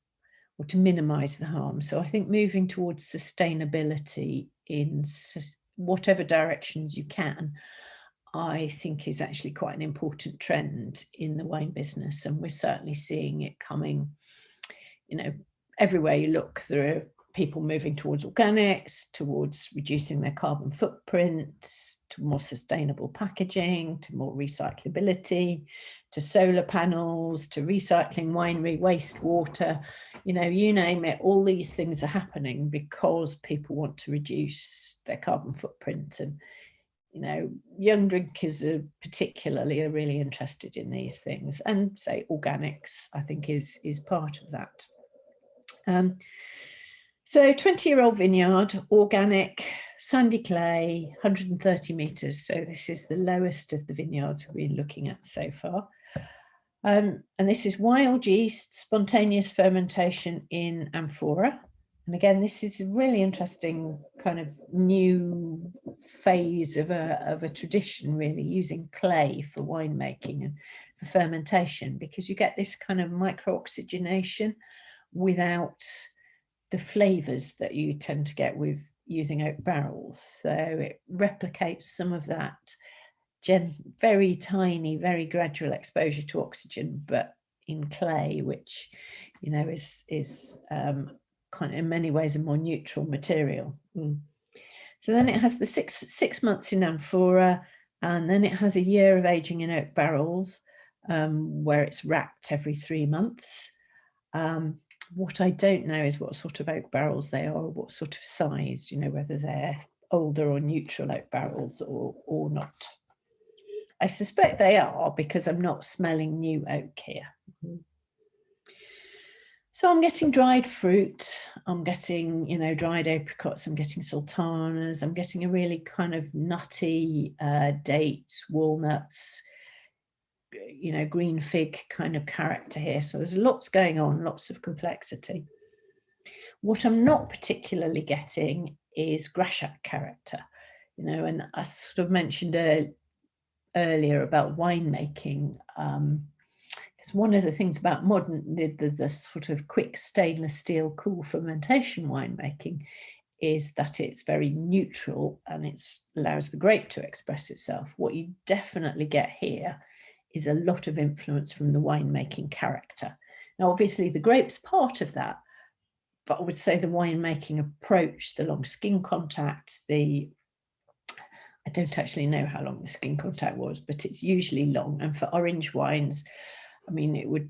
or to minimize the harm. So I think moving towards sustainability in whatever directions you can, I think is actually quite an important trend in the wine business. And we're certainly seeing it coming, you know, everywhere you look. There are people moving towards organics, towards reducing their carbon footprints, to more sustainable packaging, to more recyclability, to solar panels, to recycling winery wastewater. You know, you name it, all these things are happening because people want to reduce their carbon footprint. And, you know, young drinkers are particularly really interested in these things. And say organics, I think, is part of that. So 20-year-old vineyard, organic, sandy clay, 130 meters. So this is the lowest of the vineyards we've been looking at so far. And this is wild yeast, spontaneous fermentation in amphora. And again, this is a really interesting kind of new phase of a tradition, really, using clay for winemaking and for fermentation, because you get this kind of micro-oxygenation without the flavors that you tend to get with using oak barrels. So it replicates some of that very tiny, very gradual exposure to oxygen, but in clay, which, you know, is kind of in many ways a more neutral material. So then it has the six months in amphora, and then it has a year of aging in oak barrels, where it's racked every 3 months. What I don't know is what sort of oak barrels they are, what sort of size, you know, whether they're older or neutral oak barrels or not. I suspect they are, because I'm not smelling new oak here. So I'm getting dried fruit, I'm getting, you know, dried apricots, I'm getting sultanas, I'm getting a really kind of nutty dates, walnuts, you know, green fig kind of character here. So there's lots going on, lots of complexity. What I'm not particularly getting is Grashat character, you know, and I sort of mentioned earlier about winemaking, because one of the things about modern, the sort of quick stainless steel cool fermentation winemaking is that it's very neutral and it allows the grape to express itself. What you definitely get here is a lot of influence from the winemaking character. Now, obviously the grape's part of that, but I would say the winemaking approach, the long skin contact, I don't actually know how long the skin contact was, but it's usually long. And for orange wines, I mean, it would,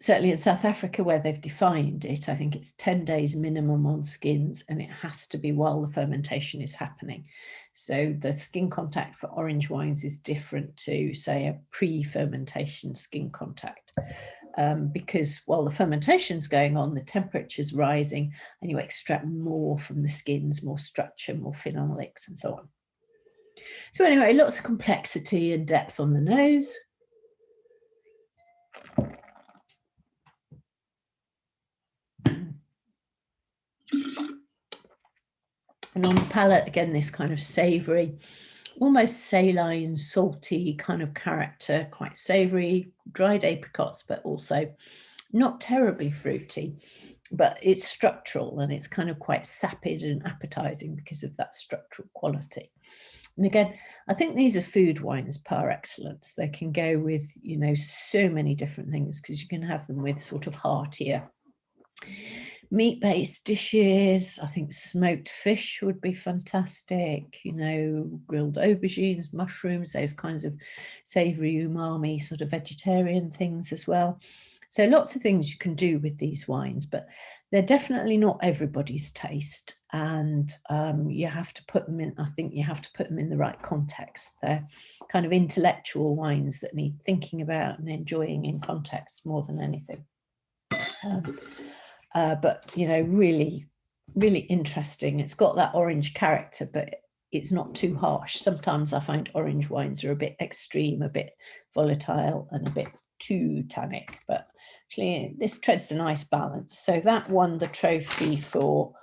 certainly in South Africa where they've defined it, I think it's 10 days minimum on skins, and it has to be while the fermentation is happening. So the skin contact for orange wines is different to, say, a pre-fermentation skin contact, because while the fermentation's going on, the temperature's rising and you extract more from the skins, more structure, more phenolics and so on. So anyway, lots of complexity and depth on the nose. And on the palate, again, this kind of savoury, almost saline, salty kind of character, quite savoury, dried apricots, but also not terribly fruity, but it's structural and it's kind of quite sapid and appetizing because of that structural quality. And again, I think these are food wines par excellence. They can go with, you know, so many different things, because you can have them with sort of heartier meat-based dishes. I think smoked fish would be fantastic, you know, grilled aubergines, mushrooms, those kinds of savoury umami sort of vegetarian things as well. So lots of things you can do with these wines, but they're definitely not everybody's taste, and you have to put them in, I think you have to put them in the right context. They're kind of intellectual wines that need thinking about and enjoying in context more than anything. But, you know, really, really interesting. It's got that orange character, but it's not too harsh. Sometimes I find orange wines are a bit extreme, a bit volatile and a bit too tannic, but actually this treads a nice balance. So that won the trophy for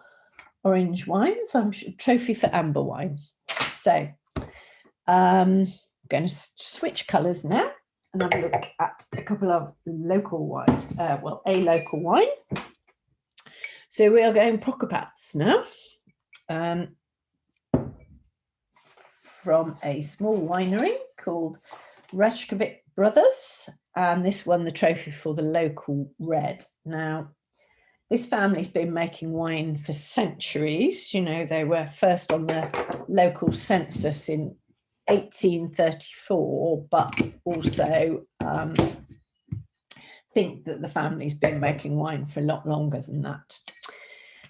orange wines. I'm sure trophy for amber wines. So I'm going to switch colours now and have a look at a couple of local wines. Well, a local wine. So we are going Prokopats now, from a small winery called Rashkovic Brothers, and this won the trophy for the local red. Now, this family's been making wine for centuries. You know, they were first on the local census in 1834, but also think that the family's been making wine for a lot longer than that.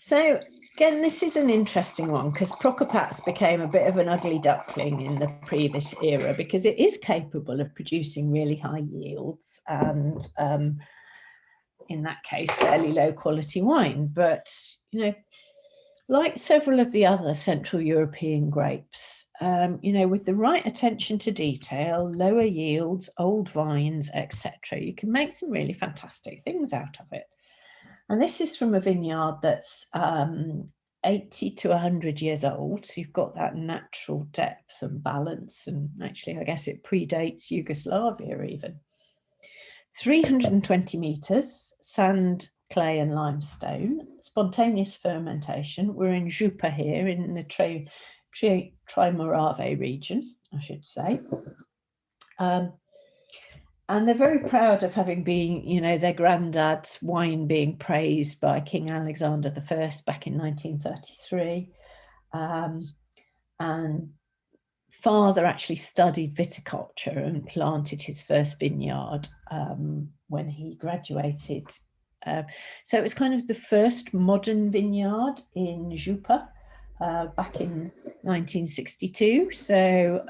So again, this is an interesting one, because Prokopats became a bit of an ugly duckling in the previous era, because it is capable of producing really high yields and in that case, fairly low quality wine. But, you know, like several of the other Central European grapes, you know, with the right attention to detail, lower yields, old vines, etc., you can make some really fantastic things out of it. And this is from a vineyard that's 80 to 100 years old. So you've got that natural depth and balance. And actually, I guess it predates Yugoslavia even. 320 meters, sand, clay and limestone, spontaneous fermentation. We're in Župa here in the Tri-Morave region, I should say. And they're very proud of having been, you know, their granddad's wine being praised by King Alexander I back in 1933. And father actually studied viticulture and planted his first vineyard when he graduated. So it was kind of the first modern vineyard in Župa back in 1962. So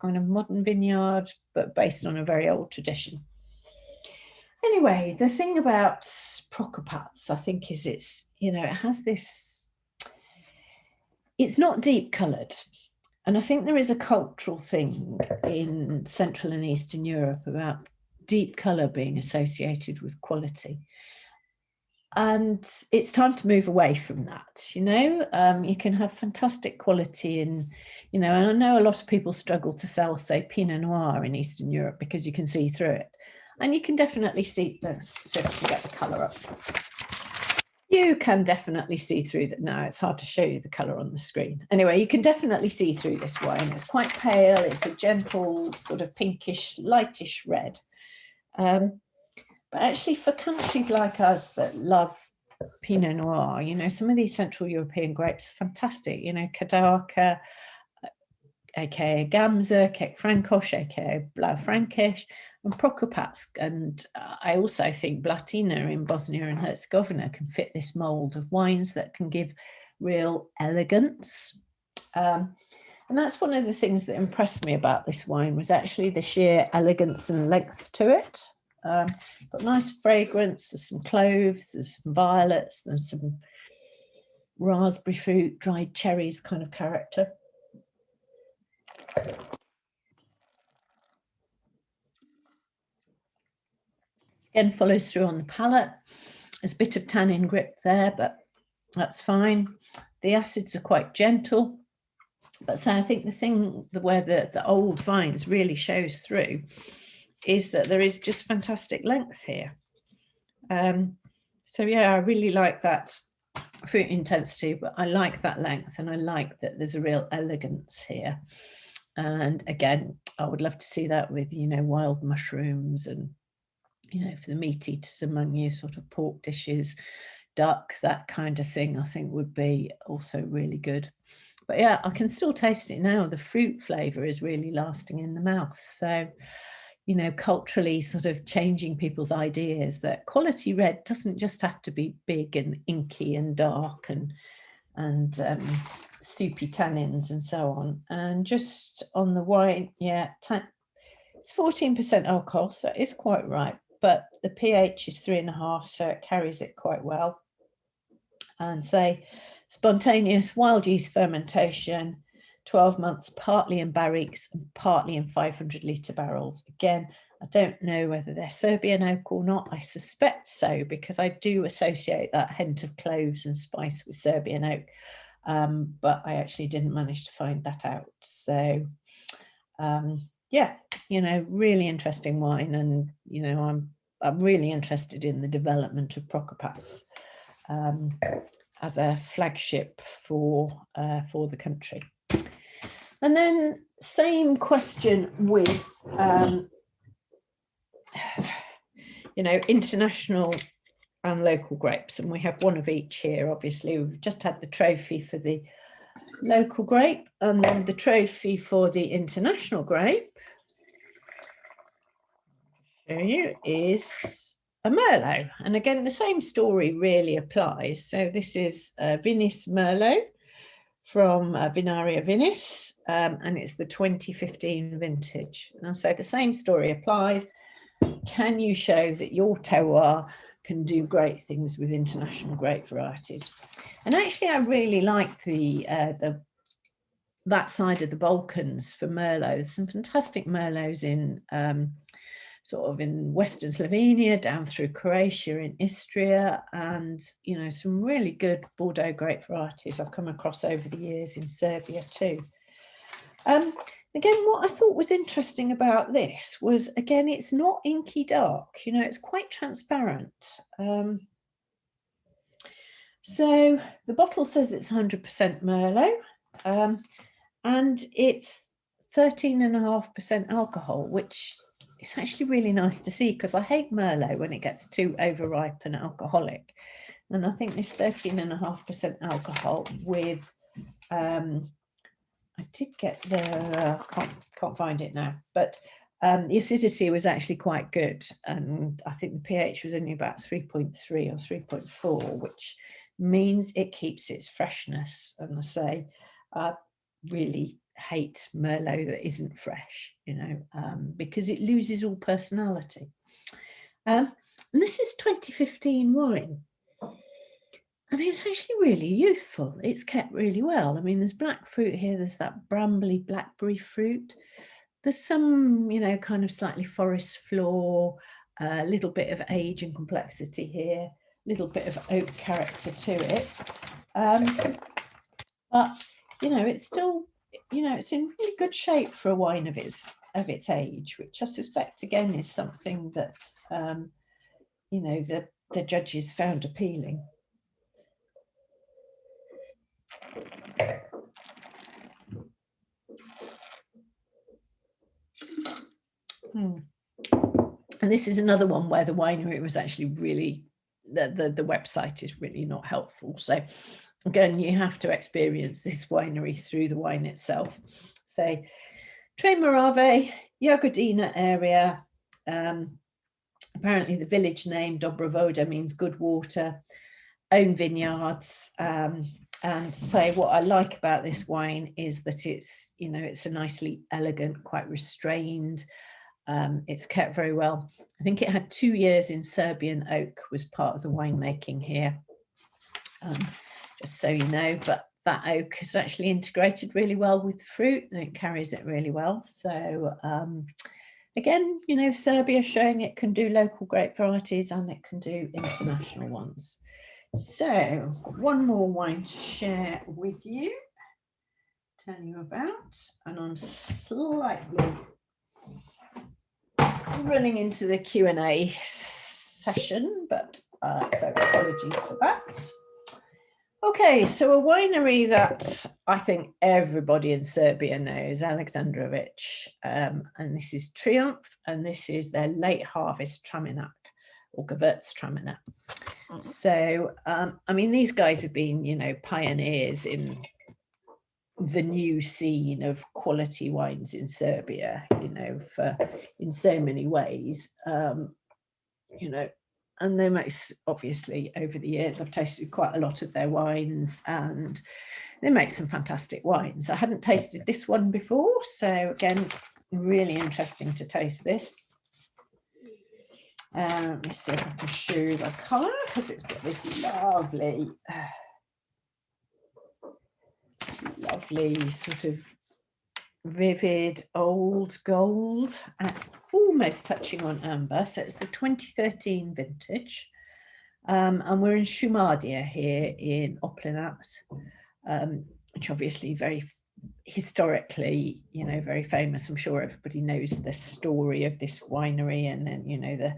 kind of modern vineyard, but based on a very old tradition. Anyway, the thing about Prokopats, I think, is it's, you know, it has this, it's not deep coloured. And I think there is a cultural thing in Central and Eastern Europe about deep colour being associated with quality. And it's time to move away from that, you know. You can have fantastic quality in, you know, and I know a lot of people struggle to sell, say, Pinot Noir in Eastern Europe because you can see through it. And you can definitely see, let's see if we get the colour up. You can definitely see through that. Now it's hard to show you the colour on the screen. Anyway, you can definitely see through this wine. It's quite pale. It's a gentle sort of pinkish, lightish red. But actually for countries like us that love Pinot Noir, you know, some of these Central European grapes are fantastic. You know, Kadarka, aka Gamza, Kek Frankosh, aka Blaufränkisch, and Prokopatsk. And I also think Blatina in Bosnia and Herzegovina can fit this mold of wines that can give real elegance. And that's one of the things that impressed me about this wine was actually the sheer elegance and length to it. Got nice fragrance, there's some cloves, there's some violets, there's some raspberry fruit, dried cherries kind of character. Again, follows through on the palate. There's a bit of tannin grip there, but that's fine. The acids are quite gentle. But so I think the thing where the old vines really shows through is that there is just fantastic length here. So yeah, I really like that fruit intensity, but I like that length, and I like that there's a real elegance here. And again, I would love to see that with, you know, wild mushrooms and, you know, for the meat eaters among you, sort of pork dishes, duck, that kind of thing, I think would be also really good. But yeah, I can still taste it now. The fruit flavour is really lasting in the mouth. So, you know, culturally sort of changing people's ideas that quality red doesn't just have to be big and inky and dark and soupy tannins and so on. And just on the wine, yeah, it's 14% alcohol, so it's quite right. But the pH is 3.5, so it carries it quite well. And say spontaneous wild yeast fermentation, 12 months, partly in barriques and partly in 500-litre barrels. Again, I don't know whether they're Serbian oak or not. I suspect so, because I do associate that hint of cloves and spice with Serbian oak. But I actually didn't manage to find that out. So, yeah, you know, really interesting wine. And, you know, I'm really interested in the development of Prokopats as a flagship for the country. And then same question with, you know, international and local grapes. And we have one of each here, obviously. We've just had the trophy for the local grape and then the trophy for the international grape. Show you is a Merlot. And again, the same story really applies. So this is Vinis Merlot from Vinaria Vinis, and it's the 2015 vintage. And I'll say the same story applies. Can you show that your terroir can do great things with international grape varieties? And actually, I really like that side of the Balkans for Merlot. There's some fantastic Merlots in sort of in Western Slovenia, down through Croatia, in Istria, and, you know, some really good Bordeaux grape varieties I've come across over the years in Serbia too. Again, what I thought was interesting about this was, again, it's not inky dark, you know, it's quite transparent. So the bottle says it's 100% Merlot, and it's 13.5% alcohol, which is actually really nice to see, because I hate Merlot when it gets too overripe and alcoholic. And I think this 13.5% alcohol with, I did get the, can't find it now, but the acidity was actually quite good. And I think the pH was only about 3.3 or 3.4, which means it keeps its freshness. And I say, I really hate Merlot that isn't fresh, you know, because it loses all personality. And this is 2015 wine. And it's actually really youthful. It's kept really well. I mean, there's black fruit here. There's that brambly blackberry fruit. There's some, you know, kind of slightly forest floor, a little bit of age and complexity here, a little bit of oak character to it. But, you know, it's still, you know, it's in really good shape for a wine of its age, which I suspect, again, is something that, you know, the judges found appealing. And this is another one where the winery was actually really, the website is really not helpful. So again, you have to experience this winery through the wine itself. So Tremorave, Jagodina area. Apparently the village name Dobravoda means good water, own vineyards. And so what I like about this wine is that it's, you know, it's a nicely elegant, quite restrained. It's kept very well. I think it had 2 years in Serbian oak was part of the winemaking here, just so you know, but that oak is actually integrated really well with the fruit and it carries it really well. So again, you know, Serbia showing it can do local grape varieties and it can do international ones. So one more wine to share with you, tell you about, and I'm slightly running into the Q&A session, but so apologies for that. Okay, so a winery that I think everybody in Serbia knows, Aleksandrovic, and this is Triumph, and this is their late harvest Traminak, or Gewürztraminer. So, I mean, these guys have been, you know, pioneers in the new scene of quality wines in Serbia, you know, in so many ways, you know, and they make, obviously over the years, I've tasted quite a lot of their wines and they make some fantastic wines. I hadn't tasted this one before, so again, really interesting to taste this. Let me see if I can show you the colour, because it's got this lovely, lovely sort of vivid old gold, almost touching on amber. So it's the 2013 vintage, and we're in Shumardia here in Oplinat, which obviously very historically, you know, very famous. I'm sure everybody knows the story of this winery, and then, you know,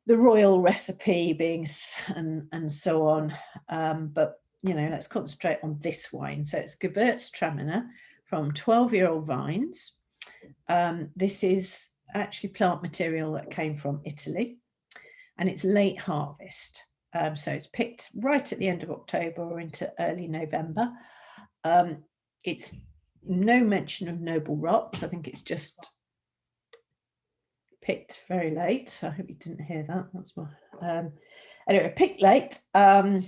the royal recipe being and so on. But, you know, let's concentrate on this wine. So it's Gewürztraminer from 12-year-old vines. This is actually plant material that came from Italy, and it's late harvest. So it's picked right at the end of October or into early November. It's no mention of noble rot. I think it's just picked very late. I hope you didn't hear that. That's my anyway, picked late, and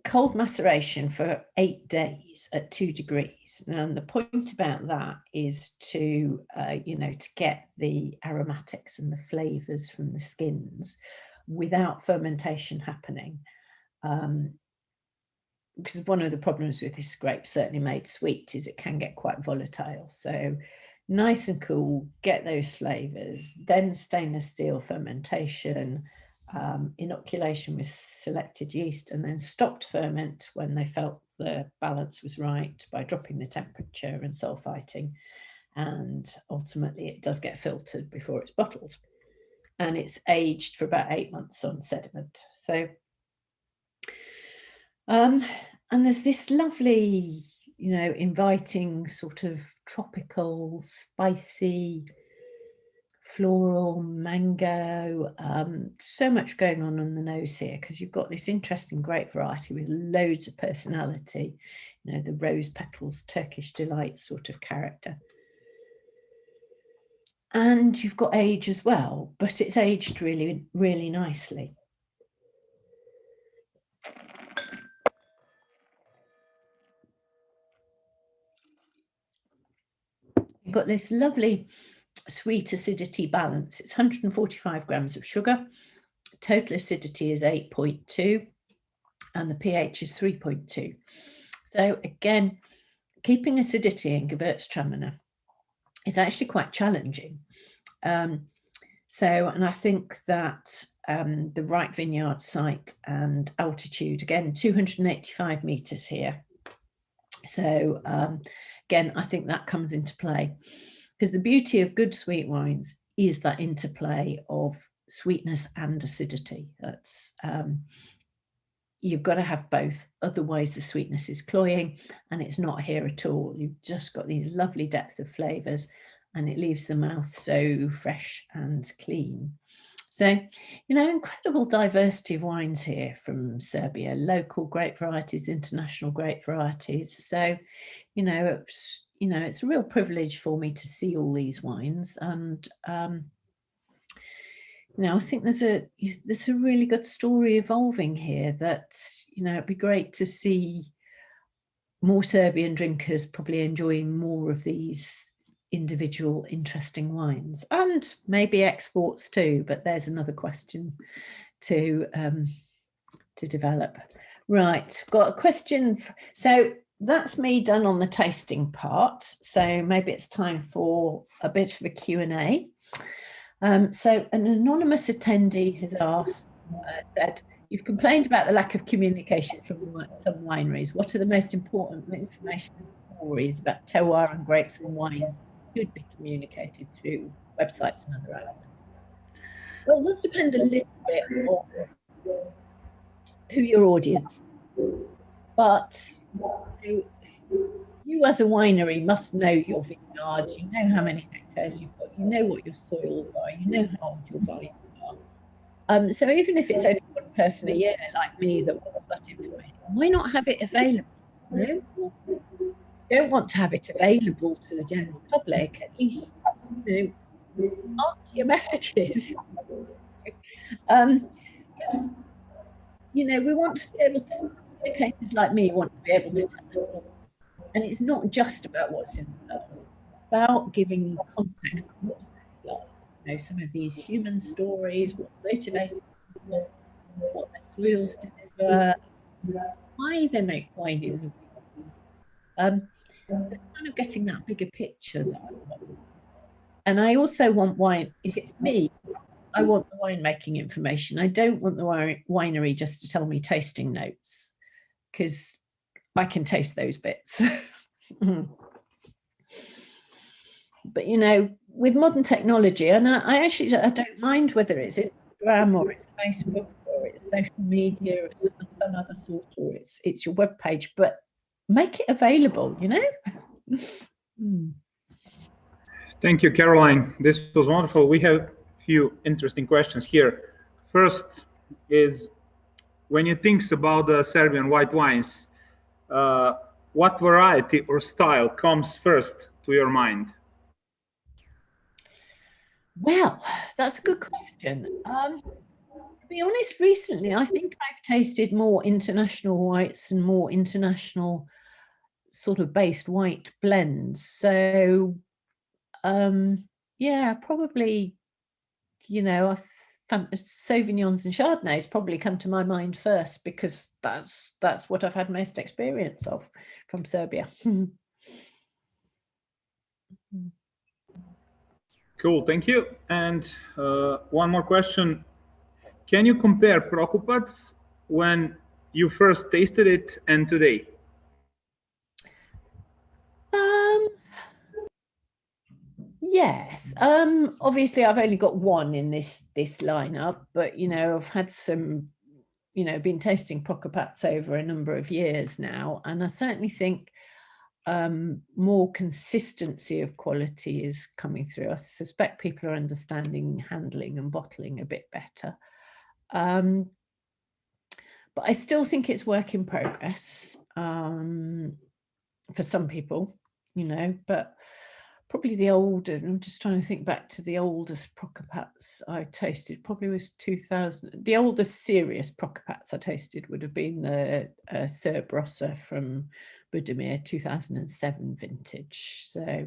cold maceration for 8 days at 2 degrees. And the point about that is to, you know, to get the aromatics and the flavors from the skins without fermentation happening. Because one of the problems with this grape, certainly made sweet, is it can get quite volatile. So nice and cool, get those flavors, then stainless steel fermentation, inoculation with selected yeast, and then stopped ferment when they felt the balance was right by dropping the temperature and sulfiting. And ultimately it does get filtered before it's bottled. And it's aged for about 8 months on sediment. So, and there's this lovely, you know, inviting sort of tropical, spicy, floral, mango, so much going on the nose here, because you've got this interesting grape variety with loads of personality, you know, the rose petals, Turkish delight sort of character. And you've got age as well, but it's aged really, really nicely. You've got this lovely sweet acidity balance. It's 145 grams of sugar. Total acidity is 8.2 and the pH is 3.2. So again, keeping acidity in Gewürztraminer is actually quite challenging. And I think that the right vineyard site and altitude, again, 285 meters here. So again, I think that comes into play, because the beauty of good sweet wines is that interplay of sweetness and acidity. That's you've got to have both, otherwise the sweetness is cloying and it's not here at all. You've just got these lovely depth of flavors and it leaves the mouth so fresh and clean. So, you know, incredible diversity of wines here from Serbia, local grape varieties, international grape varieties. So, you know, it's a real privilege for me to see all these wines. And, you know, I think there's a really good story evolving here that, you know, it'd be great to see more Serbian drinkers probably enjoying more of these individual interesting wines, and maybe exports too, but there's another question to develop. Right, got a question. So that's me done on the tasting part. So maybe it's time for a bit of a Q&A. So an anonymous attendee has asked that you've complained about the lack of communication from some wineries. What are the most important information and stories about terroir and grapes and wines should be communicated through websites and other outlets? Well, it does depend a little bit on who your audience is. But you as a winery must know your vineyards, you know how many hectares you've got, you know what your soils are, you know how old your vines are. So even if it's only one person a year like me that wants that information, why not have it available? You know? You don't want to have it available to the general public, at least, you know, answer your messages. You know, we want to be able to, communicators like me want to be able to tell a story. And it's not just about what's in the glass, about giving context to what's in the glass. You know, some of these human stories, what motivates people, what their soils deliver, why they make wine in the so kind of getting that bigger picture that I want. And I also want wine, if it's me, I want the winemaking information. I don't want the winery just to tell me tasting notes, because I can taste those bits. But, you know, with modern technology, and I don't mind whether it's Instagram or it's Facebook or it's social media or some other sort, or it's your web page, but make it available, you know? Thank you, Caroline. This was wonderful. We have a few interesting questions here. First is, when you think about the Serbian white wines, what variety or style comes first to your mind? Well, that's a good question. To be honest, recently, I think I've tasted more international whites and more international sort of based white blends. So, yeah, probably, you know, Sauvignons and Chardonnays probably come to my mind first, because that's what I've had most experience of from Serbia. Cool, thank you. And one more question. Can you compare Prokopats when you first tasted it and today? Yes. Obviously I've only got one in this lineup, but you know, I've had some, you know, been tasting Prokopats over a number of years now, and I certainly think more consistency of quality is coming through. I suspect people are understanding handling and bottling a bit better. But I still think it's work in progress for some people, you know, but probably the older, I'm just trying to think back to the oldest Prokopats I tasted, probably was 2000. The oldest serious Prokopats I tasted would have been the Serb Rossa from Budimir 2007 vintage. So,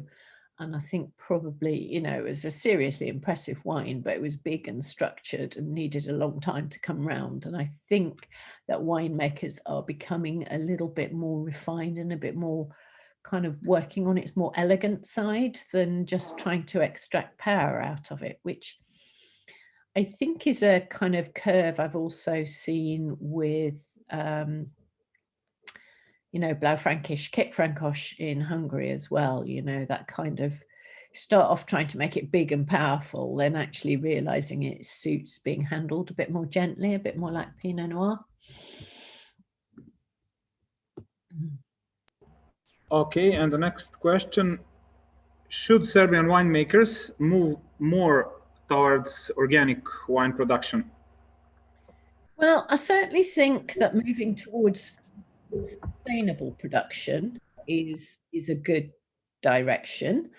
and I think probably, you know, it was a seriously impressive wine, but it was big and structured and needed a long time to come round. And I think that winemakers are becoming a little bit more refined and a bit more kind of working on its more elegant side than just trying to extract power out of it, which I think is a kind of curve I've also seen with you know, Blaufränkisch, Kitfränkisch in Hungary as well, you know, that kind of start off trying to make it big and powerful, then actually realizing it suits being handled a bit more gently, a bit more like Pinot Noir. Okay, and the next question, should Serbian winemakers move more towards organic wine production? Well, I certainly think that moving towards sustainable production is a good direction.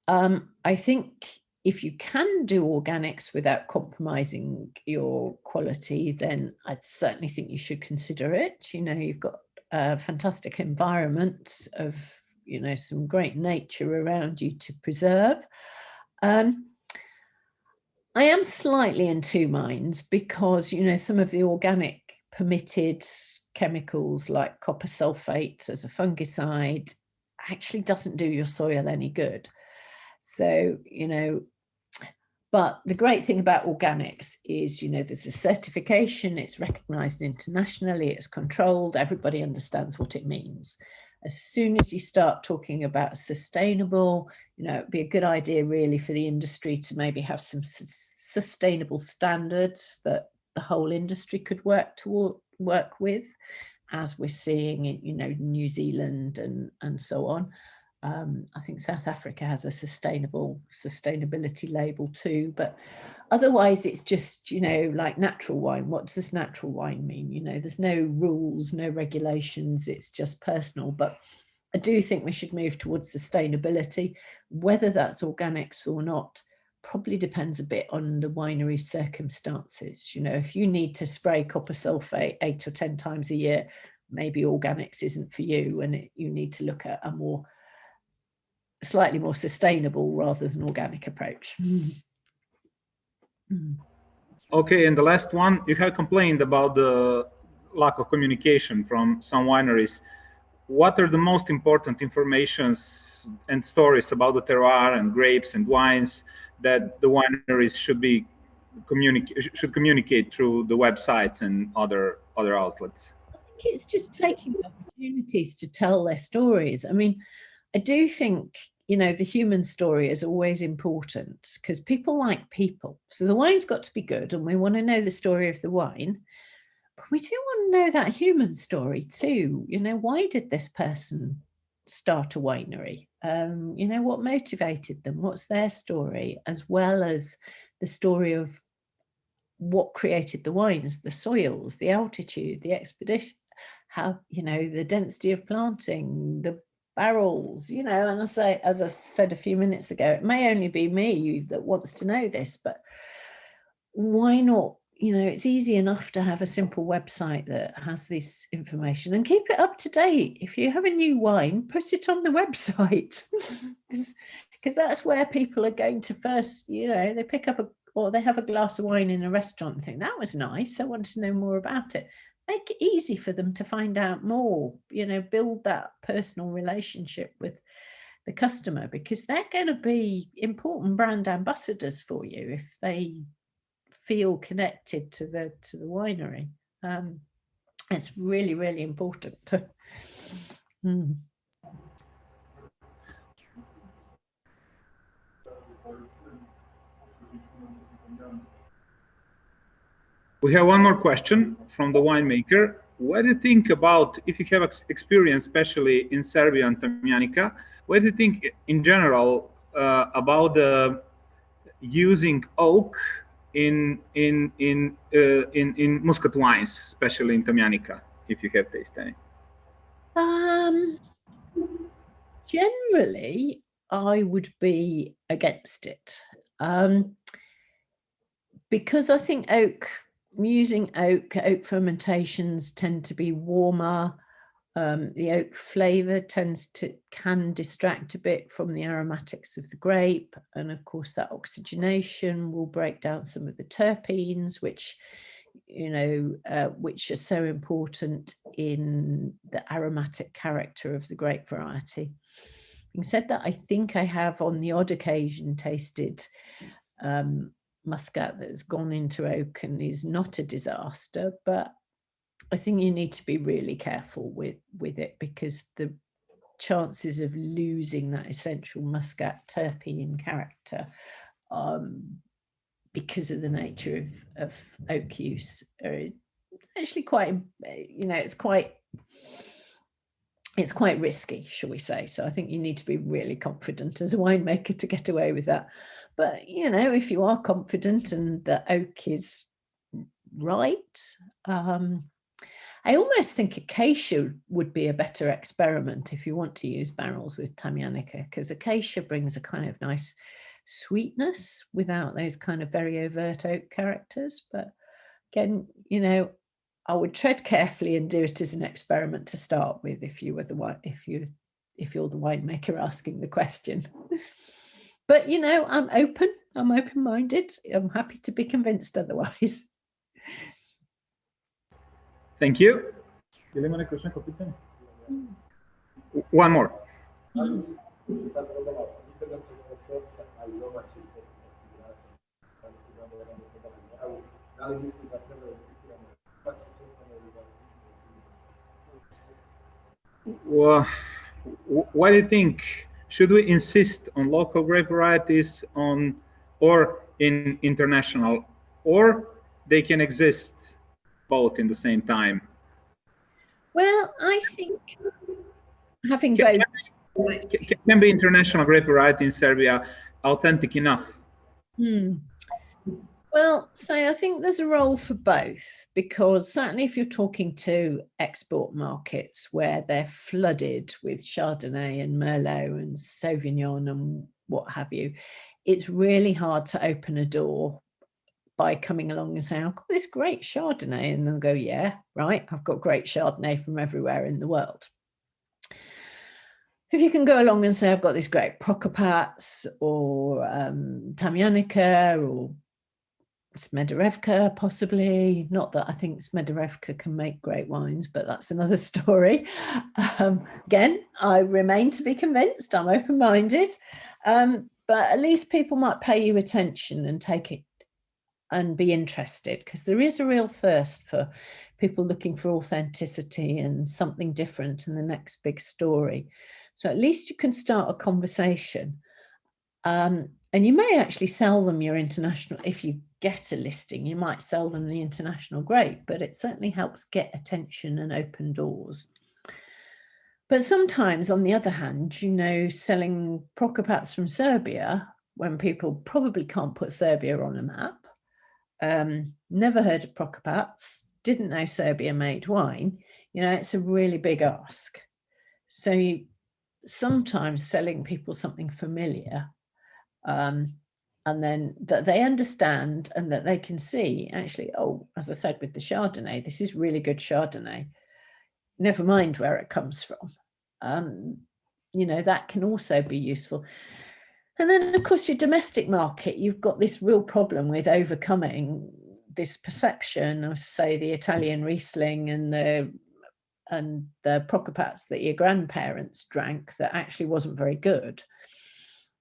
I think if you can do organics without compromising your quality, then I'd certainly think you should consider it. You know, you've got a fantastic environment of, you know, some great nature around you to preserve. I am slightly in two minds because, you know, some of the organic permitted chemicals like copper sulfate as a fungicide actually doesn't do your soil any good. So, you know, but the great thing about organics is, you know, there's a certification, it's recognized internationally, it's controlled, everybody understands what it means. As soon as you start talking about sustainable, you know, it'd be a good idea really for the industry to maybe have some sustainable standards that the whole industry could work with, as we're seeing in, you know, New Zealand and so on. I think South Africa has a sustainability label too, but otherwise it's just, you know, like natural wine. What does natural wine mean? You know, there's no rules, no regulations, it's just personal. But I do think we should move towards sustainability. Whether that's organics or not probably depends a bit on the winery's circumstances. You know, if you need to spray copper sulfate 8 or 10 times a year, maybe organics isn't for you, and you need to look at a slightly more sustainable rather than organic approach. Okay, and the last one, you have complained about the lack of communication from some wineries. What are the most important informations and stories about the terroir and grapes and wines that the wineries should communicate through the websites and other outlets? I think it's just taking opportunities to tell their stories. I mean, I do think, you know, the human story is always important because people like people. So the wine's got to be good and we want to know the story of the wine, but we do want to know that human story too. You know, why did this person start a winery? You know, what motivated them? What's their story? As well as the story of what created the wines, the soils, the altitude, the expedition, how, you know, the density of planting, the barrels, you know. And I say, as I said a few minutes ago, it may only be me that wants to know this, but why not? You know, it's easy enough to have a simple website that has this information and keep it up to date. If you have a new wine, put it on the website because that's where people are going to first, you know, they pick up or they have a glass of wine in a restaurant and think, that was nice, I want to know more about it. Make it easy for them to find out more, you know, build that personal relationship with the customer, because they're going to be important brand ambassadors for you if they feel connected to the winery. It's really, really important. We have one more question from the winemaker. What do you think about, if you have experience, especially in Serbia and Tamjanica, what do you think in general about using oak in Muscat wines, especially in Tamjanica, if you have tasted any? Generally, I would be against it, because I think using oak fermentations tend to be warmer. The oak flavour can distract a bit from the aromatics of the grape, and of course that oxygenation will break down some of the terpenes, which which are so important in the aromatic character of the grape variety. Having said that, I think I have on the odd occasion tasted Muscat that's gone into oak and is not a disaster, but I think you need to be really careful with it, because the chances of losing that essential Muscat terpene character because of the nature of oak use are actually quite, it's quite risky, shall we say. So I think you need to be really confident as a winemaker to get away with that. But, if you are confident and the oak is right, I almost think acacia would be a better experiment if you want to use barrels with Tamjanica, because acacia brings a kind of nice sweetness without those kind of very overt oak characters. But again, I would tread carefully and do it as an experiment to start with if you're the winemaker asking the question. But I'm open-minded. I'm happy to be convinced otherwise. Thank you. One more. Well, what do you think? Should we insist on local grape varieties or in international, or they can exist both in the same time? Well, I think having both can be international grape variety in Serbia authentic enough? Well, so I think there's a role for both, because certainly if you're talking to export markets where they're flooded with Chardonnay and Merlot and Sauvignon and what have you, it's really hard to open a door by coming along and saying, I've got this great Chardonnay, and they'll go, yeah, right, I've got great Chardonnay from everywhere in the world. If you can go along and say, I've got this great Prokopats or Tamjanica or Smederevka, possibly. Not that I think Smederevka can make great wines, but that's another story. Again, I remain to be convinced. I'm open-minded, but at least people might pay you attention and take it and be interested, because there is a real thirst for people looking for authenticity and something different in the next big story. So at least you can start a conversation. And you may actually sell them your international, if you get a listing, you might sell them the international grape, but it certainly helps get attention and open doors. But sometimes, on the other hand, selling Prokopats from Serbia, when people probably can't put Serbia on a map, never heard of Prokopats, didn't know Serbia made wine, it's a really big ask. So sometimes selling people something familiar, and then that they understand and that they can see, actually, oh, as I said with the Chardonnay, this is really good Chardonnay, never mind where it comes from. That can also be useful. And then, of course, your domestic market, you've got this real problem with overcoming this perception of, say, the Italian Riesling and the and the Prokopats that your grandparents drank that actually wasn't very good.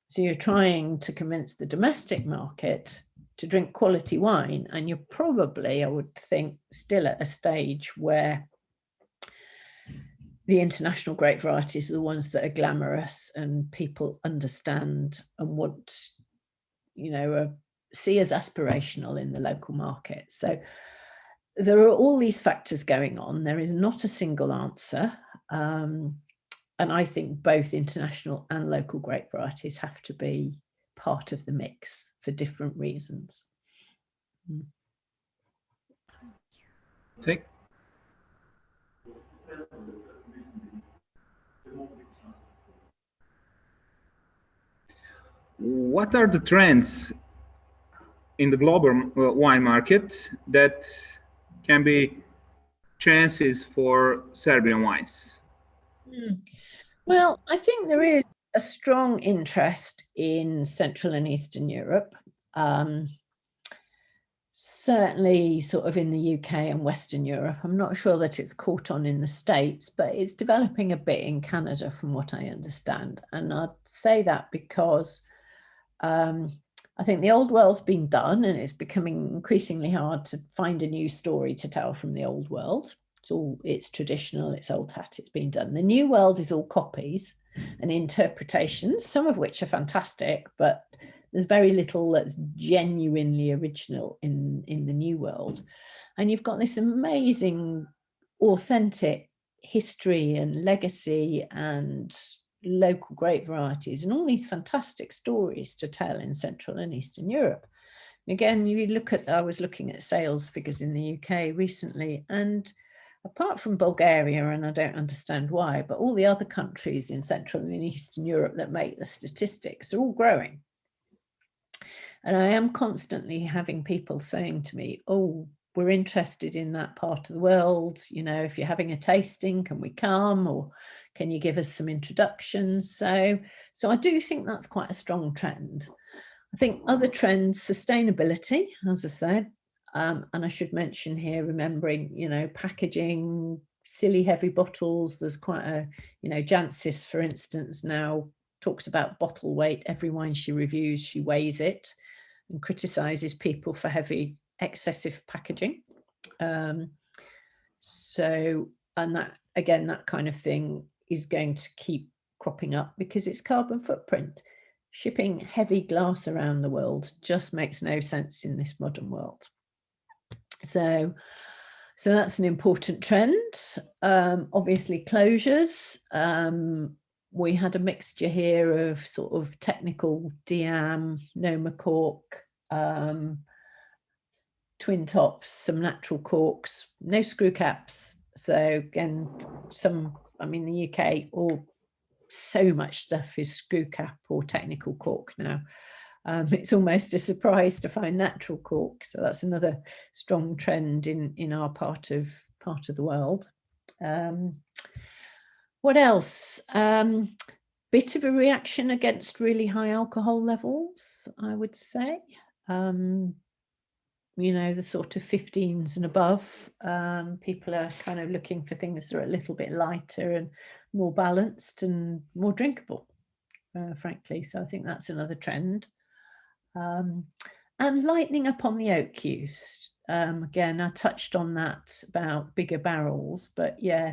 So you're trying to convince the domestic market to drink quality wine, and you're probably, I would think, still at a stage where the international grape varieties are the ones that are glamorous and people understand and want, see as aspirational in the local market. So there are all these factors going on. There is not a single answer. And I think both international and local grape varieties have to be part of the mix for different reasons. What are the trends in the global wine market that can be chances for Serbian wines? Well, I think there is a strong interest in Central and Eastern Europe. Certainly sort of in the UK and Western Europe. I'm not sure that it's caught on in the States, but it's developing a bit in Canada from what I understand. And I'd say that because I think the old world's been done and it's becoming increasingly hard to find a new story to tell from the old world. It's traditional, it's old hat, it's been done. The new world is all copies and interpretations, some of which are fantastic, but there's very little that's genuinely original in the new world. And you've got this amazing, authentic history and legacy and local grape varieties and all these fantastic stories to tell in Central and Eastern Europe. Again, you look at, I was looking at sales figures in the UK recently, and apart from Bulgaria, and I don't understand why, but all the other countries in Central and Eastern Europe that make the statistics are all growing. And I am constantly having people saying to me, oh, we're interested in that part of the world. If you're having a tasting, can we come? Or can you give us some introductions? So I do think that's quite a strong trend. I think other trends, sustainability, as I said, and I should mention here, remembering, packaging, silly heavy bottles. There's quite a, Jancis, for instance, now talks about bottle weight. Every wine she reviews, she weighs it and criticizes people for heavy, excessive packaging. And that, again, that kind of thing is going to keep cropping up because it's carbon footprint. Shipping heavy glass around the world just makes no sense in this modern world. So that's an important trend. Obviously, closures. We had a mixture here of sort of technical Diam, Noma cork, twin tops, some natural corks, no screw caps. So again, the UK, so much stuff is screw cap or technical cork now. It's almost a surprise to find natural cork. So that's another strong trend in our part of the world. What else? Bit of a reaction against really high alcohol levels, I would say. The sort of 15s and above. People are kind of looking for things that are a little bit lighter and more balanced and more drinkable, frankly. So I think that's another trend. And lightening up on the oak use. Again, I touched on that about bigger barrels, but yeah,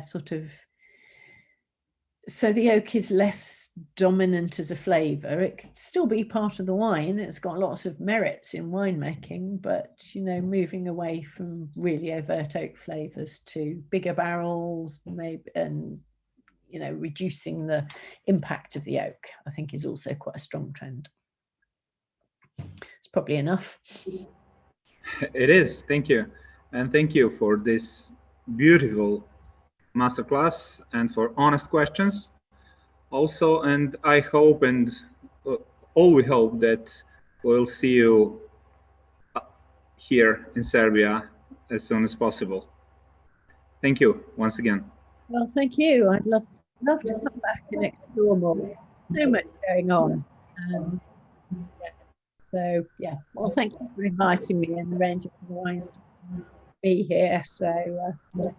so the oak is less dominant as a flavour. It could still be part of the wine. It's got lots of merits in winemaking, but, moving away from really overt oak flavours to bigger barrels, maybe, and, reducing the impact of the oak, I think is also quite a strong trend. It's probably enough. It is. Thank you. And thank you for this beautiful masterclass and for honest questions also. And I hope and all we hope that we'll see you here in Serbia as soon as possible. Thank you once again. Well, thank you. I'd love to come back and explore more. So much going on. So yeah, well, thank you for inviting me and arranging for the wines to be here. So yeah.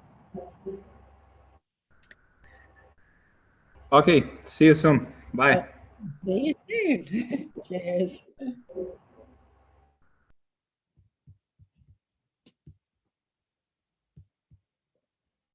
Okay, see you soon. Bye. See you soon. Cheers.